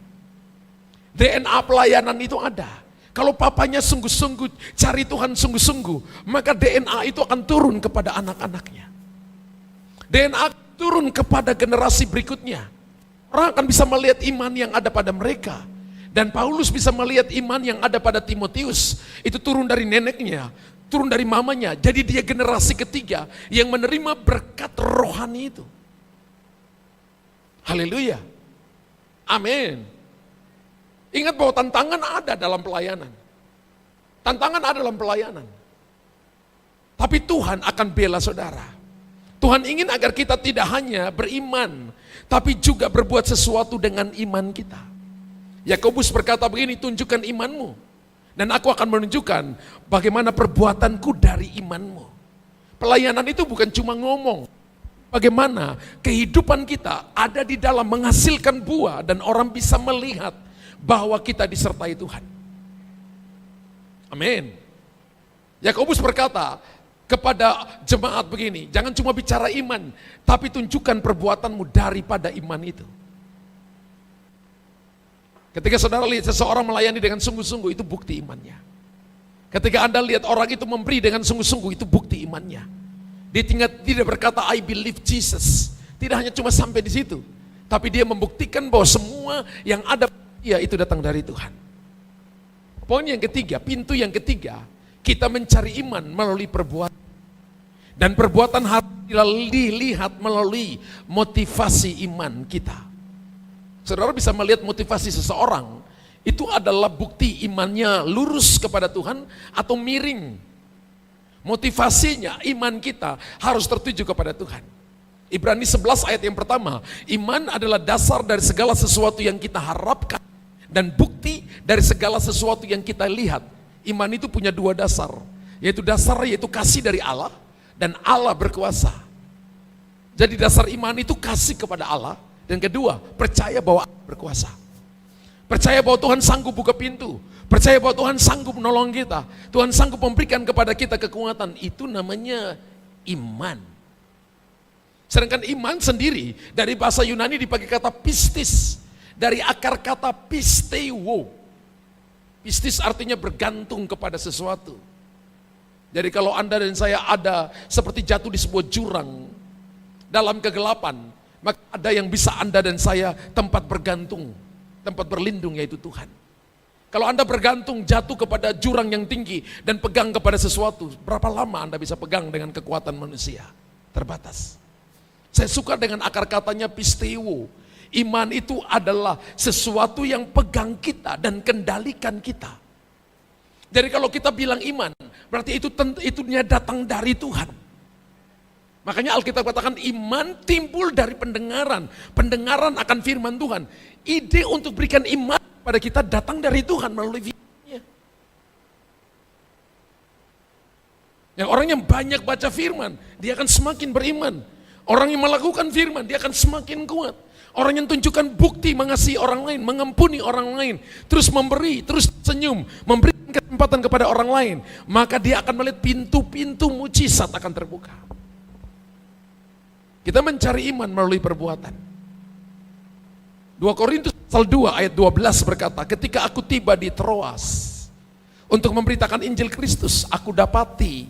DNA pelayanan itu ada. Kalau papanya sungguh-sungguh cari Tuhan sungguh-sungguh, maka DNA itu akan turun kepada anak-anaknya. DNA turun kepada generasi berikutnya. Orang akan bisa melihat iman yang ada pada mereka. Dan Paulus bisa melihat iman yang ada pada Timotius. Itu turun dari neneknya, turun dari mamanya. Jadi dia generasi ketiga yang menerima berkat rohani itu. Haleluya. Amin. Ingat bahwa tantangan ada dalam pelayanan. Tantangan ada dalam pelayanan. Tapi Tuhan akan bela saudara. Tuhan ingin agar kita tidak hanya beriman, tapi juga berbuat sesuatu dengan iman kita. Yakobus berkata begini, tunjukkan imanmu, dan aku akan menunjukkan bagaimana perbuatanku dari imanmu. Pelayanan itu bukan cuma ngomong. Bagaimana kehidupan kita ada di dalam menghasilkan buah, dan orang bisa melihat bahwa kita disertai Tuhan. Amin. Yakobus berkata kepada jemaat begini, jangan cuma bicara iman, tapi tunjukkan perbuatanmu daripada iman itu. Ketika saudara lihat seseorang melayani dengan sungguh-sungguh, itu bukti imannya. Ketika Anda lihat orang itu memberi dengan sungguh-sungguh, itu bukti imannya. Dia tidak berkata I believe Jesus. Tidak hanya cuma sampai di situ, tapi dia membuktikan bahwa semua yang ada dia itu datang dari Tuhan. Poin yang ketiga, pintu yang ketiga, kita mencari iman melalui perbuatan. Dan perbuatan harus dilihat melalui motivasi iman kita. Saudara bisa melihat motivasi seseorang, itu adalah bukti imannya lurus kepada Tuhan atau miring. Motivasinya, iman kita harus tertuju kepada Tuhan. Ibrani 11 ayat yang pertama, iman adalah dasar dari segala sesuatu yang kita harapkan dan bukti dari segala sesuatu yang kita lihat. Iman itu punya dua dasar, yaitu kasih dari Allah dan Allah berkuasa. Jadi dasar iman itu kasih kepada Allah. Dan kedua, percaya bahwa Allah berkuasa. Percaya bahwa Tuhan sanggup buka pintu. Percaya bahwa Tuhan sanggup menolong kita. Tuhan sanggup memberikan kepada kita kekuatan. Itu namanya iman. Sedangkan iman sendiri dari bahasa Yunani dipakai kata pistis. Dari akar kata pisteuo. Pistis artinya bergantung kepada sesuatu. Jadi kalau Anda dan saya ada seperti jatuh di sebuah jurang dalam kegelapan, maka ada yang bisa Anda dan saya tempat bergantung, tempat berlindung, yaitu Tuhan. Kalau Anda bergantung jatuh kepada jurang yang tinggi dan pegang kepada sesuatu, berapa lama Anda bisa pegang dengan kekuatan manusia? Terbatas. Saya suka dengan akar katanya pisteuo. Iman itu adalah sesuatu yang pegang kita dan kendalikan kita. Jadi kalau kita bilang iman, berarti itunya datang dari Tuhan. Makanya Alkitab katakan iman timbul dari pendengaran. Pendengaran akan firman Tuhan. Ide untuk berikan iman pada kita datang dari Tuhan melalui firman-Nya. Yang orang yang banyak baca firman, dia akan semakin beriman. Orang yang melakukan firman, dia akan semakin kuat. Orang yang tunjukkan bukti mengasihi orang lain, mengampuni orang lain, terus memberi, terus senyum, memberikan kesempatan kepada orang lain, maka dia akan melihat pintu-pintu mujizat akan terbuka. Kita mencari iman melalui perbuatan. 2 Korintus pasal 2 ayat 12 berkata, ketika aku tiba di Troas untuk memberitakan Injil Kristus, aku dapati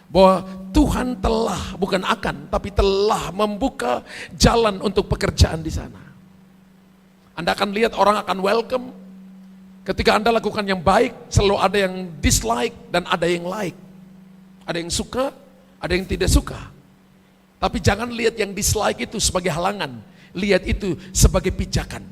bahwa Tuhan telah, bukan akan, tapi telah membuka jalan untuk pekerjaan di sana. Anda akan lihat orang akan welcome. Ketika Anda lakukan yang baik, selalu ada yang dislike dan ada yang like. Ada yang suka, ada yang tidak suka. Tapi jangan lihat yang dislike itu sebagai halangan, lihat itu sebagai pijakan.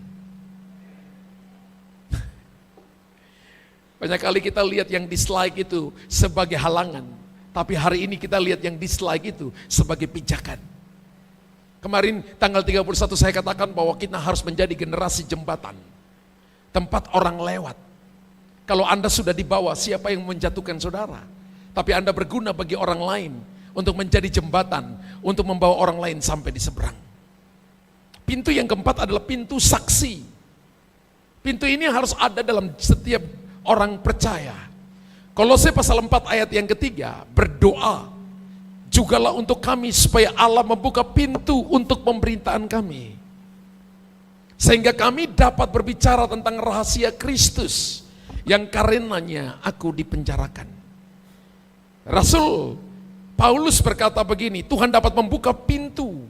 Banyak kali kita lihat yang dislike itu sebagai halangan, tapi hari ini kita lihat yang dislike itu sebagai pijakan. Kemarin tanggal 31 saya katakan bahwa kita harus menjadi generasi jembatan, tempat orang lewat. Kalau Anda sudah di bawah, siapa yang menjatuhkan saudara? Tapi Anda berguna bagi orang lain untuk menjadi jembatan, untuk membawa orang lain sampai di seberang. Pintu yang keempat adalah pintu saksi. Pintu ini harus ada dalam setiap orang percaya. Kolose pasal 4 ayat yang ketiga, berdoa jugalah untuk kami supaya Allah membuka pintu untuk pemberitaan kami. Sehingga kami dapat berbicara tentang rahasia Kristus yang karenanya aku dipenjarakan. Rasul Paulus berkata begini, Tuhan dapat membuka pintu,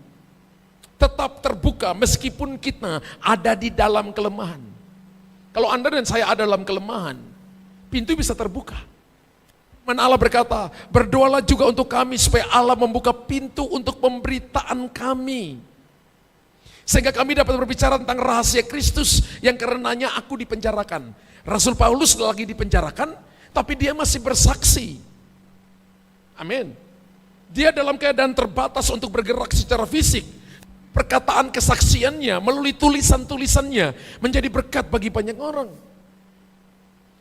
tetap terbuka meskipun kita ada di dalam kelemahan. Kalau Anda dan saya ada dalam kelemahan, pintu bisa terbuka. Firman Allah berkata, berdoalah juga untuk kami supaya Allah membuka pintu untuk pemberitaan kami. Sehingga kami dapat berbicara tentang rahasia Kristus yang karenanya aku dipenjarakan. Rasul Paulus lagi dipenjarakan, tapi dia masih bersaksi. Amin. Dia dalam keadaan terbatas untuk bergerak secara fisik. Perkataan kesaksiannya melalui tulisan-tulisannya menjadi berkat bagi banyak orang.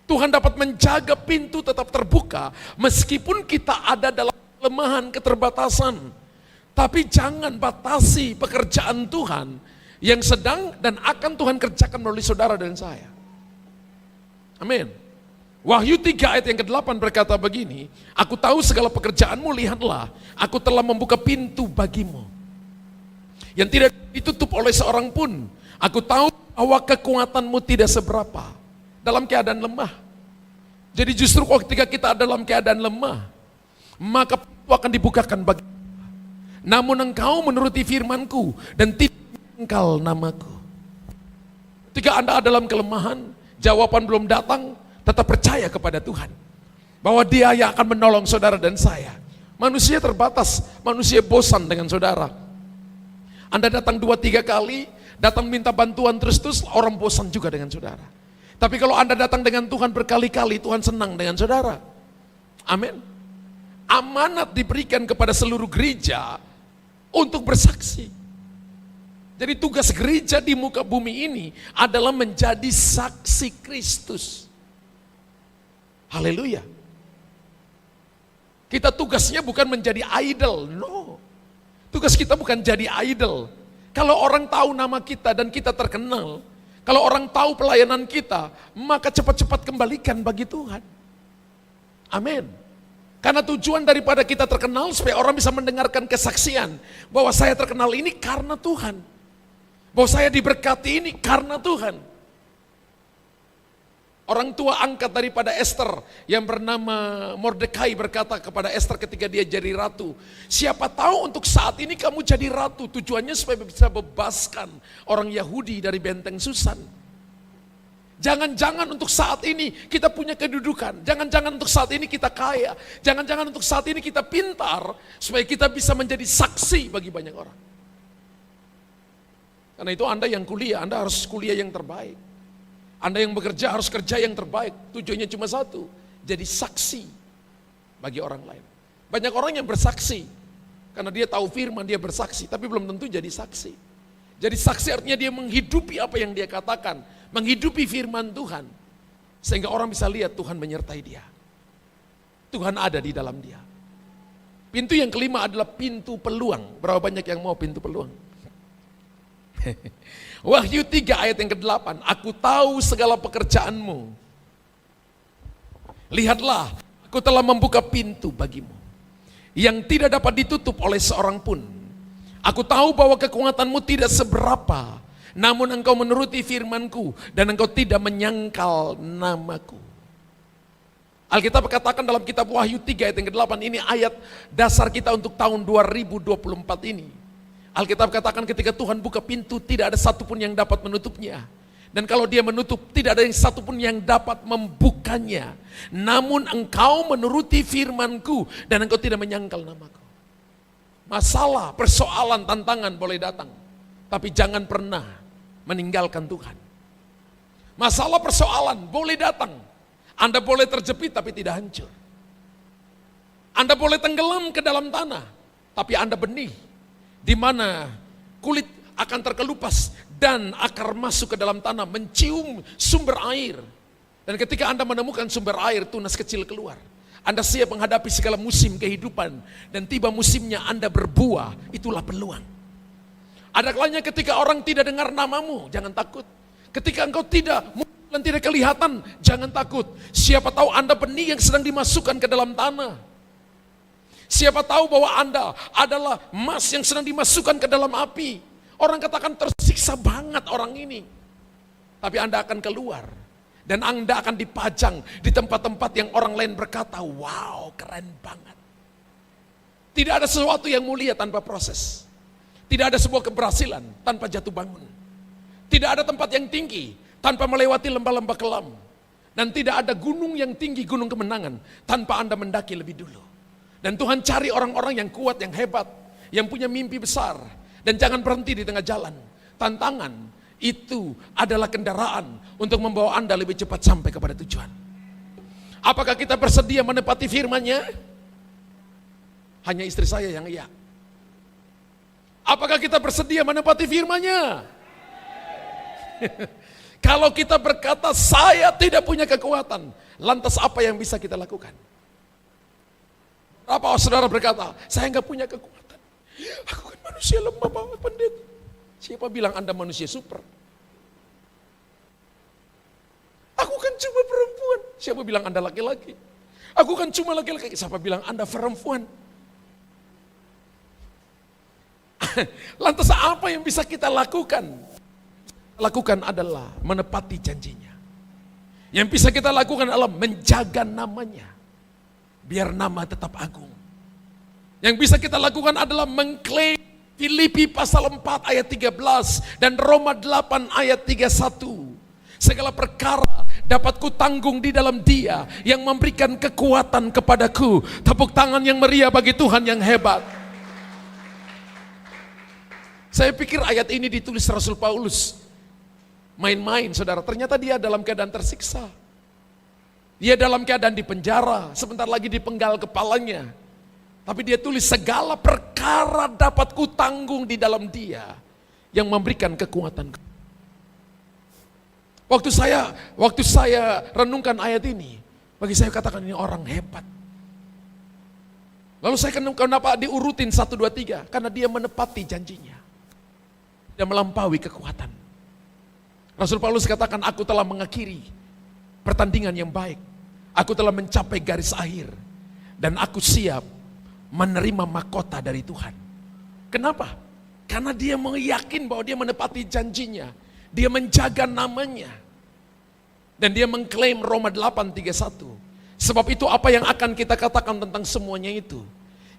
Tuhan dapat menjaga pintu tetap terbuka meskipun kita ada dalam kelemahan, keterbatasan. Tapi jangan batasi pekerjaan Tuhan yang sedang dan akan Tuhan kerjakan melalui saudara dan saya. Amin. Wahyu 3 ayat yang ke-8 berkata begini, aku tahu segala pekerjaanmu, lihatlah, aku telah membuka pintu bagimu yang tidak ditutup oleh seorang pun. Aku tahu bahwa kekuatanmu tidak seberapa dalam keadaan lemah. Jadi justru ketika kita dalam keadaan lemah, maka pintu akan dibukakan bagi. Namun engkau menuruti firmanku dan tidak menyangkal namaku. Ketika Anda ada dalam kelemahan, jawaban belum datang, tetap percaya kepada Tuhan bahwa Dia yang akan menolong saudara dan saya. Manusia terbatas, manusia bosan dengan saudara. Anda datang 2-3 kali, datang minta bantuan terus-terus, orang bosan juga dengan saudara. Tapi kalau Anda datang dengan Tuhan berkali-kali, Tuhan senang dengan saudara. Amin. Amanat diberikan kepada seluruh gereja untuk bersaksi. Jadi tugas gereja di muka bumi ini adalah menjadi saksi Kristus. Haleluya. Kita tugasnya bukan menjadi idol, no. Tugas kita bukan jadi idol. Kalau orang tahu nama kita dan kita terkenal, kalau orang tahu pelayanan kita, maka cepat-cepat kembalikan bagi Tuhan. Amin. Karena tujuan daripada kita terkenal supaya orang bisa mendengarkan kesaksian bahwa saya terkenal ini karena Tuhan. Bahwa saya diberkati ini karena Tuhan. Orang tua angkat daripada Esther yang bernama Mordekai berkata kepada Esther ketika dia jadi ratu, siapa tahu untuk saat ini kamu jadi ratu, tujuannya supaya bisa bebaskan orang Yahudi dari benteng Susan. Jangan-jangan untuk saat ini kita punya kedudukan, jangan-jangan untuk saat ini kita kaya, jangan-jangan untuk saat ini kita pintar, supaya kita bisa menjadi saksi bagi banyak orang. Karena itu Anda yang kuliah, Anda harus kuliah yang terbaik. Anda yang bekerja harus kerja yang terbaik, tujuannya cuma satu, jadi saksi bagi orang lain. Banyak orang yang bersaksi, karena dia tahu firman, dia bersaksi, tapi belum tentu jadi saksi. Jadi saksi artinya dia menghidupi apa yang dia katakan, menghidupi firman Tuhan, sehingga orang bisa lihat Tuhan menyertai dia. Tuhan ada di dalam dia. Pintu yang kelima adalah pintu peluang. Berapa banyak yang mau pintu peluang? Wahyu 3 ayat yang ke-8, aku tahu segala pekerjaanmu. Lihatlah, aku telah membuka pintu bagimu yang tidak dapat ditutup oleh seorang pun. Aku tahu bahwa kekuatanmu tidak seberapa, namun engkau menuruti firmanku dan engkau tidak menyangkal namaku. Alkitab katakan dalam kitab Wahyu 3 ayat yang ke-8, ini ayat dasar kita untuk tahun 2024 ini. Alkitab katakan ketika Tuhan buka pintu, tidak ada satupun yang dapat menutupnya. Dan kalau dia menutup, tidak ada yang satupun yang dapat membukanya. Namun engkau menuruti firmanku dan engkau tidak menyangkal namaku. Masalah, persoalan, tantangan boleh datang, tapi jangan pernah meninggalkan Tuhan. Masalah, persoalan boleh datang, Anda boleh terjepit tapi tidak hancur. Anda boleh tenggelam ke dalam tanah, tapi Anda benih, di mana kulit akan terkelupas dan akar masuk ke dalam tanah, mencium sumber air. Dan ketika Anda menemukan sumber air, tunas kecil keluar. Anda siap menghadapi segala musim kehidupan, dan tiba musimnya Anda berbuah, itulah peluang. Ada kalanya ketika orang tidak dengar namamu, jangan takut. Ketika engkau tidak muncul dan tidak kelihatan, jangan takut. Siapa tahu Anda benih yang sedang dimasukkan ke dalam tanah. Siapa tahu bahwa Anda adalah emas yang sedang dimasukkan ke dalam api. Orang katakan tersiksa banget orang ini. Tapi Anda akan keluar. Dan Anda akan dipajang di tempat-tempat yang orang lain berkata, wow, keren banget. Tidak ada sesuatu yang mulia tanpa proses. Tidak ada sebuah keberhasilan tanpa jatuh bangun. Tidak ada tempat yang tinggi tanpa melewati lembah-lembah kelam. Dan tidak ada gunung yang tinggi, gunung kemenangan, tanpa Anda mendaki lebih dulu. Dan Tuhan cari orang-orang yang kuat, yang hebat, yang punya mimpi besar. Dan jangan berhenti di tengah jalan. Tantangan itu adalah kendaraan untuk membawa Anda lebih cepat sampai kepada tujuan. Apakah kita bersedia menepati firman-Nya? Hanya istri saya yang iya. Apakah kita bersedia menepati firman-Nya? Kalau kita berkata, saya tidak punya kekuatan, lantas apa yang bisa kita lakukan? Apa saudara berkata, saya nggak punya kekuatan, aku kan manusia lemah banget pendeta. Siapa bilang Anda manusia super? Aku kan cuma perempuan. Siapa bilang Anda laki-laki? Aku kan cuma laki-laki. Siapa bilang Anda perempuan? Lantas apa yang bisa kita lakukan? Lakukan adalah menepati janjinya. Yang bisa kita lakukan adalah menjaga namanya, biar nama tetap agung. Yang bisa kita lakukan adalah mengklaim Filipi pasal 4 ayat 13 dan Roma 8 ayat 31. Segala perkara dapat kutanggung di dalam Dia yang memberikan kekuatan kepadaku. Tepuk tangan yang meriah bagi Tuhan yang hebat. Saya pikir ayat ini ditulis Rasul Paulus main-main, saudara. Ternyata dia dalam keadaan tersiksa. Dia dalam keadaan di penjara, sebentar lagi dipenggal kepalanya. Tapi dia tulis segala perkara dapat kutanggung di dalam Dia yang memberikan kekuatan. Waktu saya renungkan ayat ini, bagi saya katakan ini orang hebat. Lalu saya kenapa diurutin 1, 2, 3? Karena dia menepati janjinya. Dia melampaui kekuatan. Rasul Paulus katakan, aku telah mengakhiri pertandingan yang baik. Aku telah mencapai garis akhir. Dan aku siap menerima mahkota dari Tuhan. Kenapa? Karena dia meyakin bahwa dia menepati janjinya. Dia menjaga namanya. Dan dia mengklaim Roma 8:31. Sebab itu apa yang akan kita katakan tentang semuanya itu?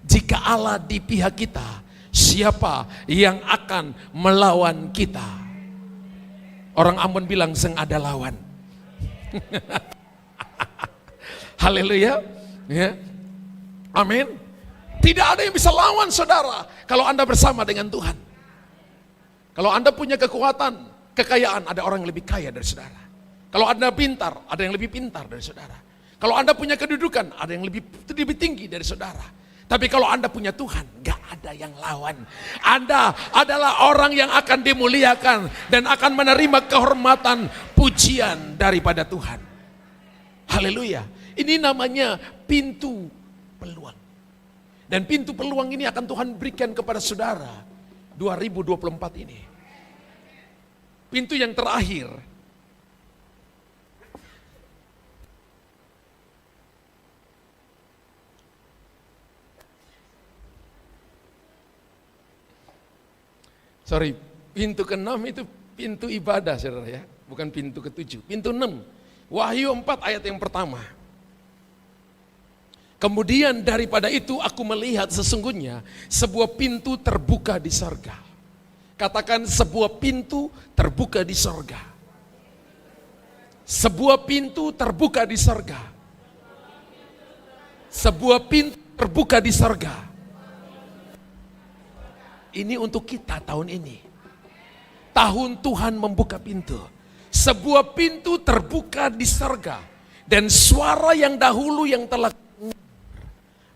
Jika Allah di pihak kita, siapa yang akan melawan kita? Orang Ambon bilang, seng ada lawan. Haleluya. Ya. Amin. Tidak ada yang bisa lawan saudara kalau Anda bersama dengan Tuhan. Kalau Anda punya kekuatan, kekayaan, ada orang yang lebih kaya dari saudara. Kalau Anda pintar, ada yang lebih pintar dari saudara. Kalau Anda punya kedudukan, ada yang lebih tinggi dari saudara. Tapi kalau Anda punya Tuhan, gak ada yang lawan. Anda adalah orang yang akan dimuliakan dan akan menerima kehormatan, pujian daripada Tuhan. Haleluya. Ini namanya pintu peluang. Dan pintu peluang ini akan Tuhan berikan kepada saudara 2024 ini. Pintu yang terakhir. Pintu ke-6 itu pintu ibadah saudara ya. Bukan pintu ke-7, pintu 6. Wahyu 4 ayat yang pertama. Kemudian daripada itu aku melihat sesungguhnya sebuah pintu terbuka di sorga. Katakan sebuah pintu terbuka di sorga. Sebuah pintu terbuka di sorga. Sebuah pintu terbuka di sorga. ini untuk kita tahun ini. Tahun Tuhan membuka pintu. Sebuah pintu terbuka di surga. Dan suara yang dahulu yang telah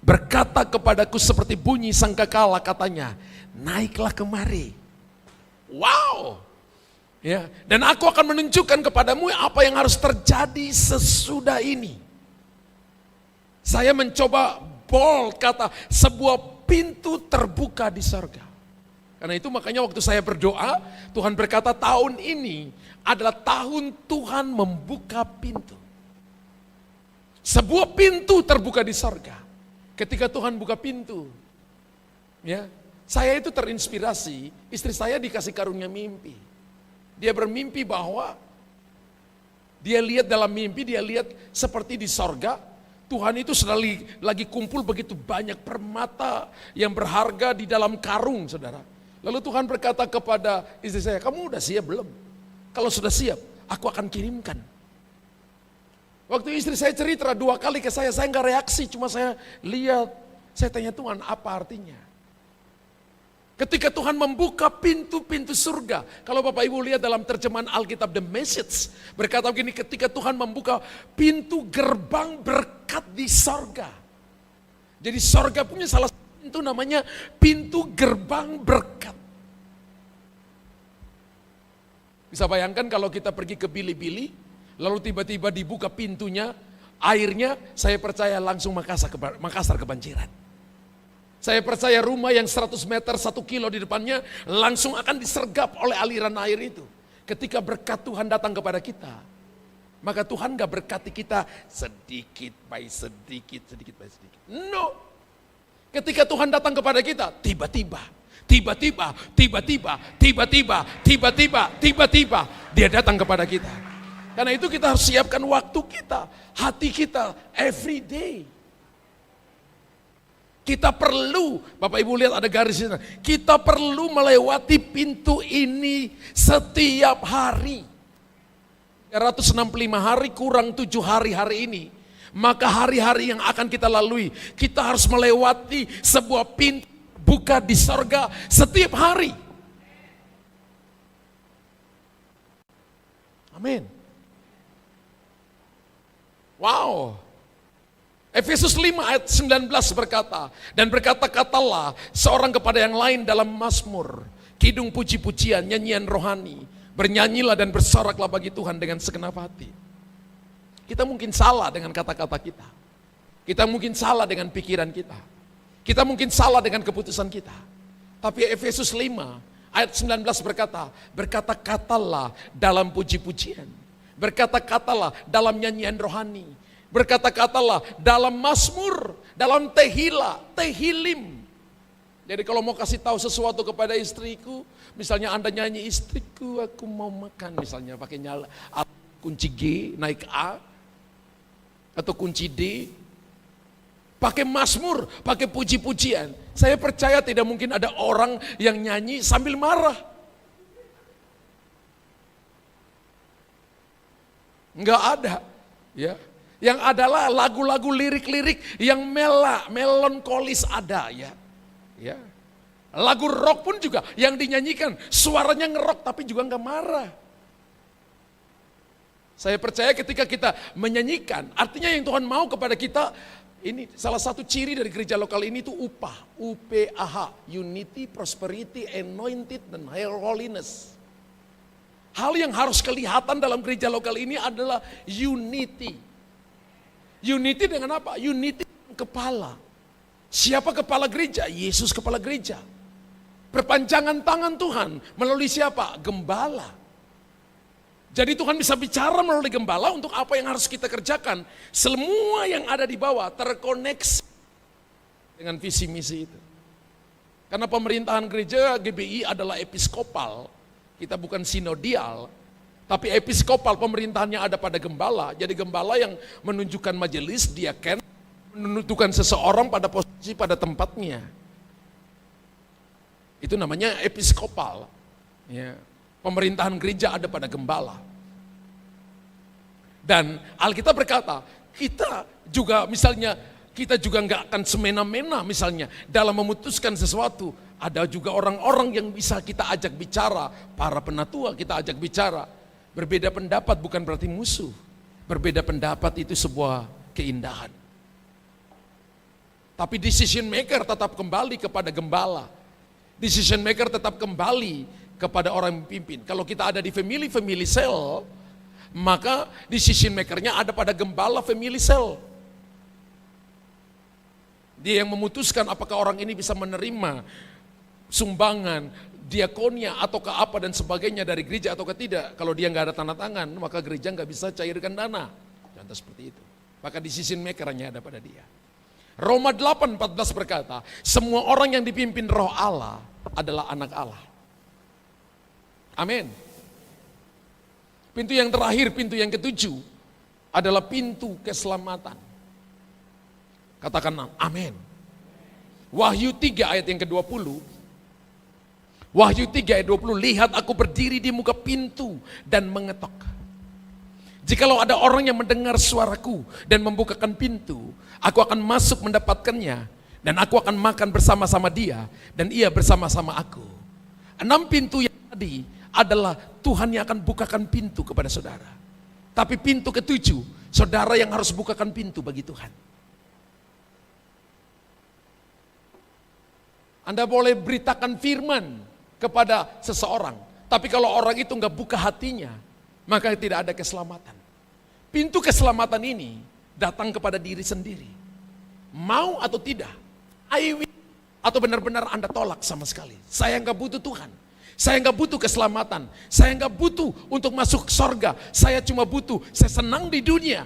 berkata kepadaku seperti bunyi sangkakala, katanya, naiklah kemari. Wow. Ya, dan aku akan menunjukkan kepadamu apa yang harus terjadi sesudah ini. Saya mencoba bold kata, sebuah pintu terbuka di surga. Karena itu makanya waktu saya berdoa, Tuhan berkata tahun ini adalah tahun Tuhan membuka pintu. Sebuah pintu terbuka di surga. Ketika Tuhan buka pintu, ya, saya itu terinspirasi, istri saya dikasih karunia mimpi. Dia bermimpi bahwa dia lihat dalam mimpi, dia lihat seperti di sorga, Tuhan itu sedang lagi kumpul begitu banyak permata yang berharga di dalam karung, saudara. Lalu Tuhan berkata kepada istri saya, kamu udah siap belum? Kalau sudah siap, aku akan kirimkan. Waktu istri saya cerita 2 kali ke saya nggak reaksi, cuma saya lihat, saya tanya Tuhan apa artinya? Ketika Tuhan membuka pintu-pintu surga. Kalau Bapak Ibu lihat dalam terjemahan Alkitab The Message. Berkata begini, ketika Tuhan membuka pintu gerbang berkat di surga. Jadi surga punya salah satu pintu namanya pintu gerbang berkat. Bisa bayangkan kalau kita pergi ke Bili-Bili, lalu tiba-tiba dibuka pintunya, airnya saya percaya langsung Makassar kebanjiran. Saya percaya rumah yang 100 meter, 1 kilo di depannya langsung akan disergap oleh aliran air itu. Ketika berkat Tuhan datang kepada kita, maka Tuhan gak berkati kita sedikit by sedikit, sedikit by sedikit. No. Ketika Tuhan datang kepada kita, tiba-tiba dia datang kepada kita. Karena itu kita harus siapkan waktu kita, hati kita, every day. Kita perlu, Bapak Ibu lihat ada garisnya, kita perlu melewati pintu ini setiap hari. 365 hari kurang 7 hari ini. Maka hari-hari yang akan kita lalui, kita harus melewati sebuah pintu buka di sorga setiap hari. Amin. Wow. Efesus 5 ayat 19 berkata, dan berkata-katalah seorang kepada yang lain dalam mazmur, kidung puji-pujian, nyanyian rohani, bernyanyilah dan bersoraklah bagi Tuhan dengan segenap hati. Kita mungkin salah dengan kata-kata kita. Kita mungkin salah dengan pikiran kita. Kita mungkin salah dengan keputusan kita. Tapi Efesus 5 ayat 19 berkata, berkata-katalah dalam puji-pujian. Berkata-katalah dalam nyanyian rohani. Berkata-katalah dalam mazmur, dalam tehilim. Jadi kalau mau kasih tahu sesuatu kepada istriku, misalnya Anda nyanyi, istriku aku mau makan, misalnya pakai nyala, kunci G naik A, atau kunci D, pakai mazmur, pakai puji-pujian. Saya percaya tidak mungkin ada orang yang nyanyi sambil marah. Enggak ada, ya. Yang adalah lagu-lagu lirik-lirik yang melankolis ada, ya. Ya. Lagu rock pun juga yang dinyanyikan suaranya ngerok tapi juga enggak marah. Saya percaya ketika kita menyanyikan, artinya yang Tuhan mau kepada kita, ini salah satu ciri dari gereja lokal ini itu UPAH, UPAH, Unity, Prosperity, Anointed, dan Holiness. Hal yang harus kelihatan dalam gereja lokal ini adalah unity. Unity dengan apa? Unity dengan kepala. Siapa kepala gereja? Yesus kepala gereja. Perpanjangan tangan Tuhan melalui siapa? Gembala. Jadi Tuhan bisa bicara melalui gembala untuk apa yang harus kita kerjakan. Semua yang ada di bawah terkoneksi dengan visi misi itu. Karena pemerintahan gereja GBI adalah episkopal, kita bukan sinodial. Tapi episkopal pemerintahannya ada pada gembala. Jadi gembala yang menunjukkan majelis, diaken, menentukan seseorang pada posisi pada tempatnya. Itu namanya episkopal. Ya. Pemerintahan gereja ada pada gembala. Dan Alkitab berkata, kita juga misalnya, kita juga nggak akan semena-mena misalnya dalam memutuskan sesuatu. Ada juga orang-orang yang bisa kita ajak bicara, para penatua kita ajak bicara. Berbeda pendapat bukan berarti musuh. Berbeda pendapat itu sebuah keindahan. Tapi decision maker tetap kembali kepada gembala. Decision maker tetap kembali kepada orang yang pimpin. Kalau kita ada di family cell, maka decision makernya ada pada gembala family cell. Dia yang memutuskan apakah orang ini bisa menerima sumbangan, diakonia ataukah apa dan sebagainya dari gereja ataukah tidak. Kalau dia nggak ada tanda tangan, maka gereja nggak bisa cairkan dana. Contoh seperti itu. Maka decision maker hanya ada pada dia. Roma 8:14 berkata, semua orang yang dipimpin Roh Allah adalah anak Allah. Amin. Pintu yang terakhir, pintu yang ketujuh adalah pintu keselamatan. Katakan amin. Wahyu 3 ayat yang ke-20. Wahyu 3 ayat 20, lihat aku berdiri di muka pintu dan mengetok. Jikalau ada orang yang mendengar suaraku dan membukakan pintu, aku akan masuk mendapatkannya dan aku akan makan bersama-sama dia dan ia bersama-sama aku. 6 pintu yang tadi adalah Tuhan yang akan bukakan pintu kepada saudara. Tapi pintu ke-7, saudara yang harus bukakan pintu bagi Tuhan. Anda boleh beritakan firman kepada seseorang, tapi kalau orang itu nggak buka hatinya, maka tidak ada keselamatan. Pintu keselamatan ini datang kepada diri sendiri. Mau atau tidak, atau benar-benar Anda tolak sama sekali. Saya nggak butuh Tuhan, saya nggak butuh keselamatan, saya nggak butuh untuk masuk sorga. Saya cuma butuh, saya senang di dunia.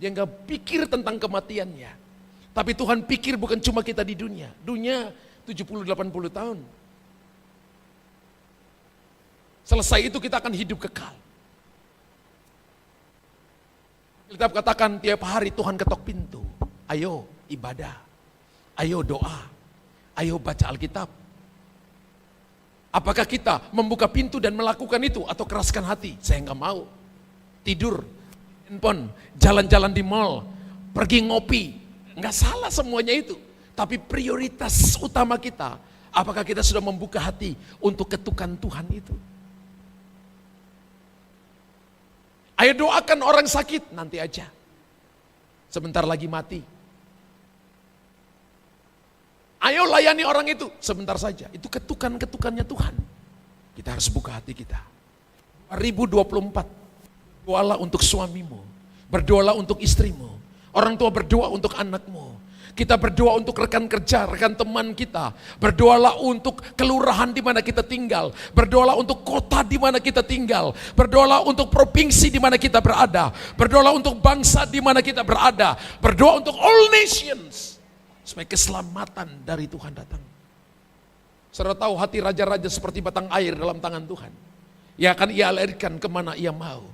Dia nggak pikir tentang kematiannya. Tapi Tuhan pikir bukan cuma kita di dunia. Dunia 70-80 tahun. Selesai itu kita akan hidup kekal. Kita katakan tiap hari Tuhan ketok pintu. Ayo ibadah, ayo doa, ayo baca Alkitab. Apakah kita membuka pintu dan melakukan itu atau keraskan hati? Saya nggak mau. Tidur, handphone, jalan-jalan di mall, pergi ngopi. Nggak salah semuanya itu. Tapi prioritas utama kita, apakah kita sudah membuka hati untuk ketukan Tuhan itu? Ayo doakan orang sakit, nanti aja. Sebentar lagi mati. Ayo layani orang itu, sebentar saja. Itu ketukan-ketukannya Tuhan. Kita harus buka hati kita. 2024, berdoalah untuk suamimu. Berdoalah untuk istrimu. Orang tua berdoa untuk anakmu. Kita berdoa untuk rekan kerja, rekan teman kita. Berdoalah untuk kelurahan di mana kita tinggal. Berdoalah untuk kota di mana kita tinggal. Berdoalah untuk provinsi di mana kita berada. Berdoalah untuk bangsa di mana kita berada. Berdoa untuk all nations. Supaya keselamatan dari Tuhan datang. Saudara tahu hati raja-raja seperti batang air dalam tangan Tuhan. Yang akan ia alirkan kemana ia mau.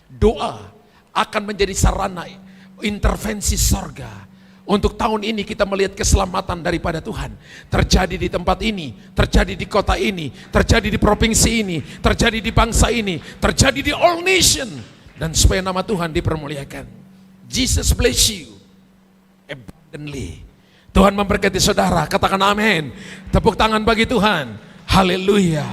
Doa akan menjadi sarana intervensi sorga. Untuk tahun ini kita melihat keselamatan daripada Tuhan. Terjadi di tempat ini, terjadi di kota ini, terjadi di provinsi ini, terjadi di bangsa ini, terjadi di all nation. Dan supaya nama Tuhan dipermuliakan. Jesus bless you abundantly. Tuhan memberkati saudara, katakan amin. Tepuk tangan bagi Tuhan. Haleluya.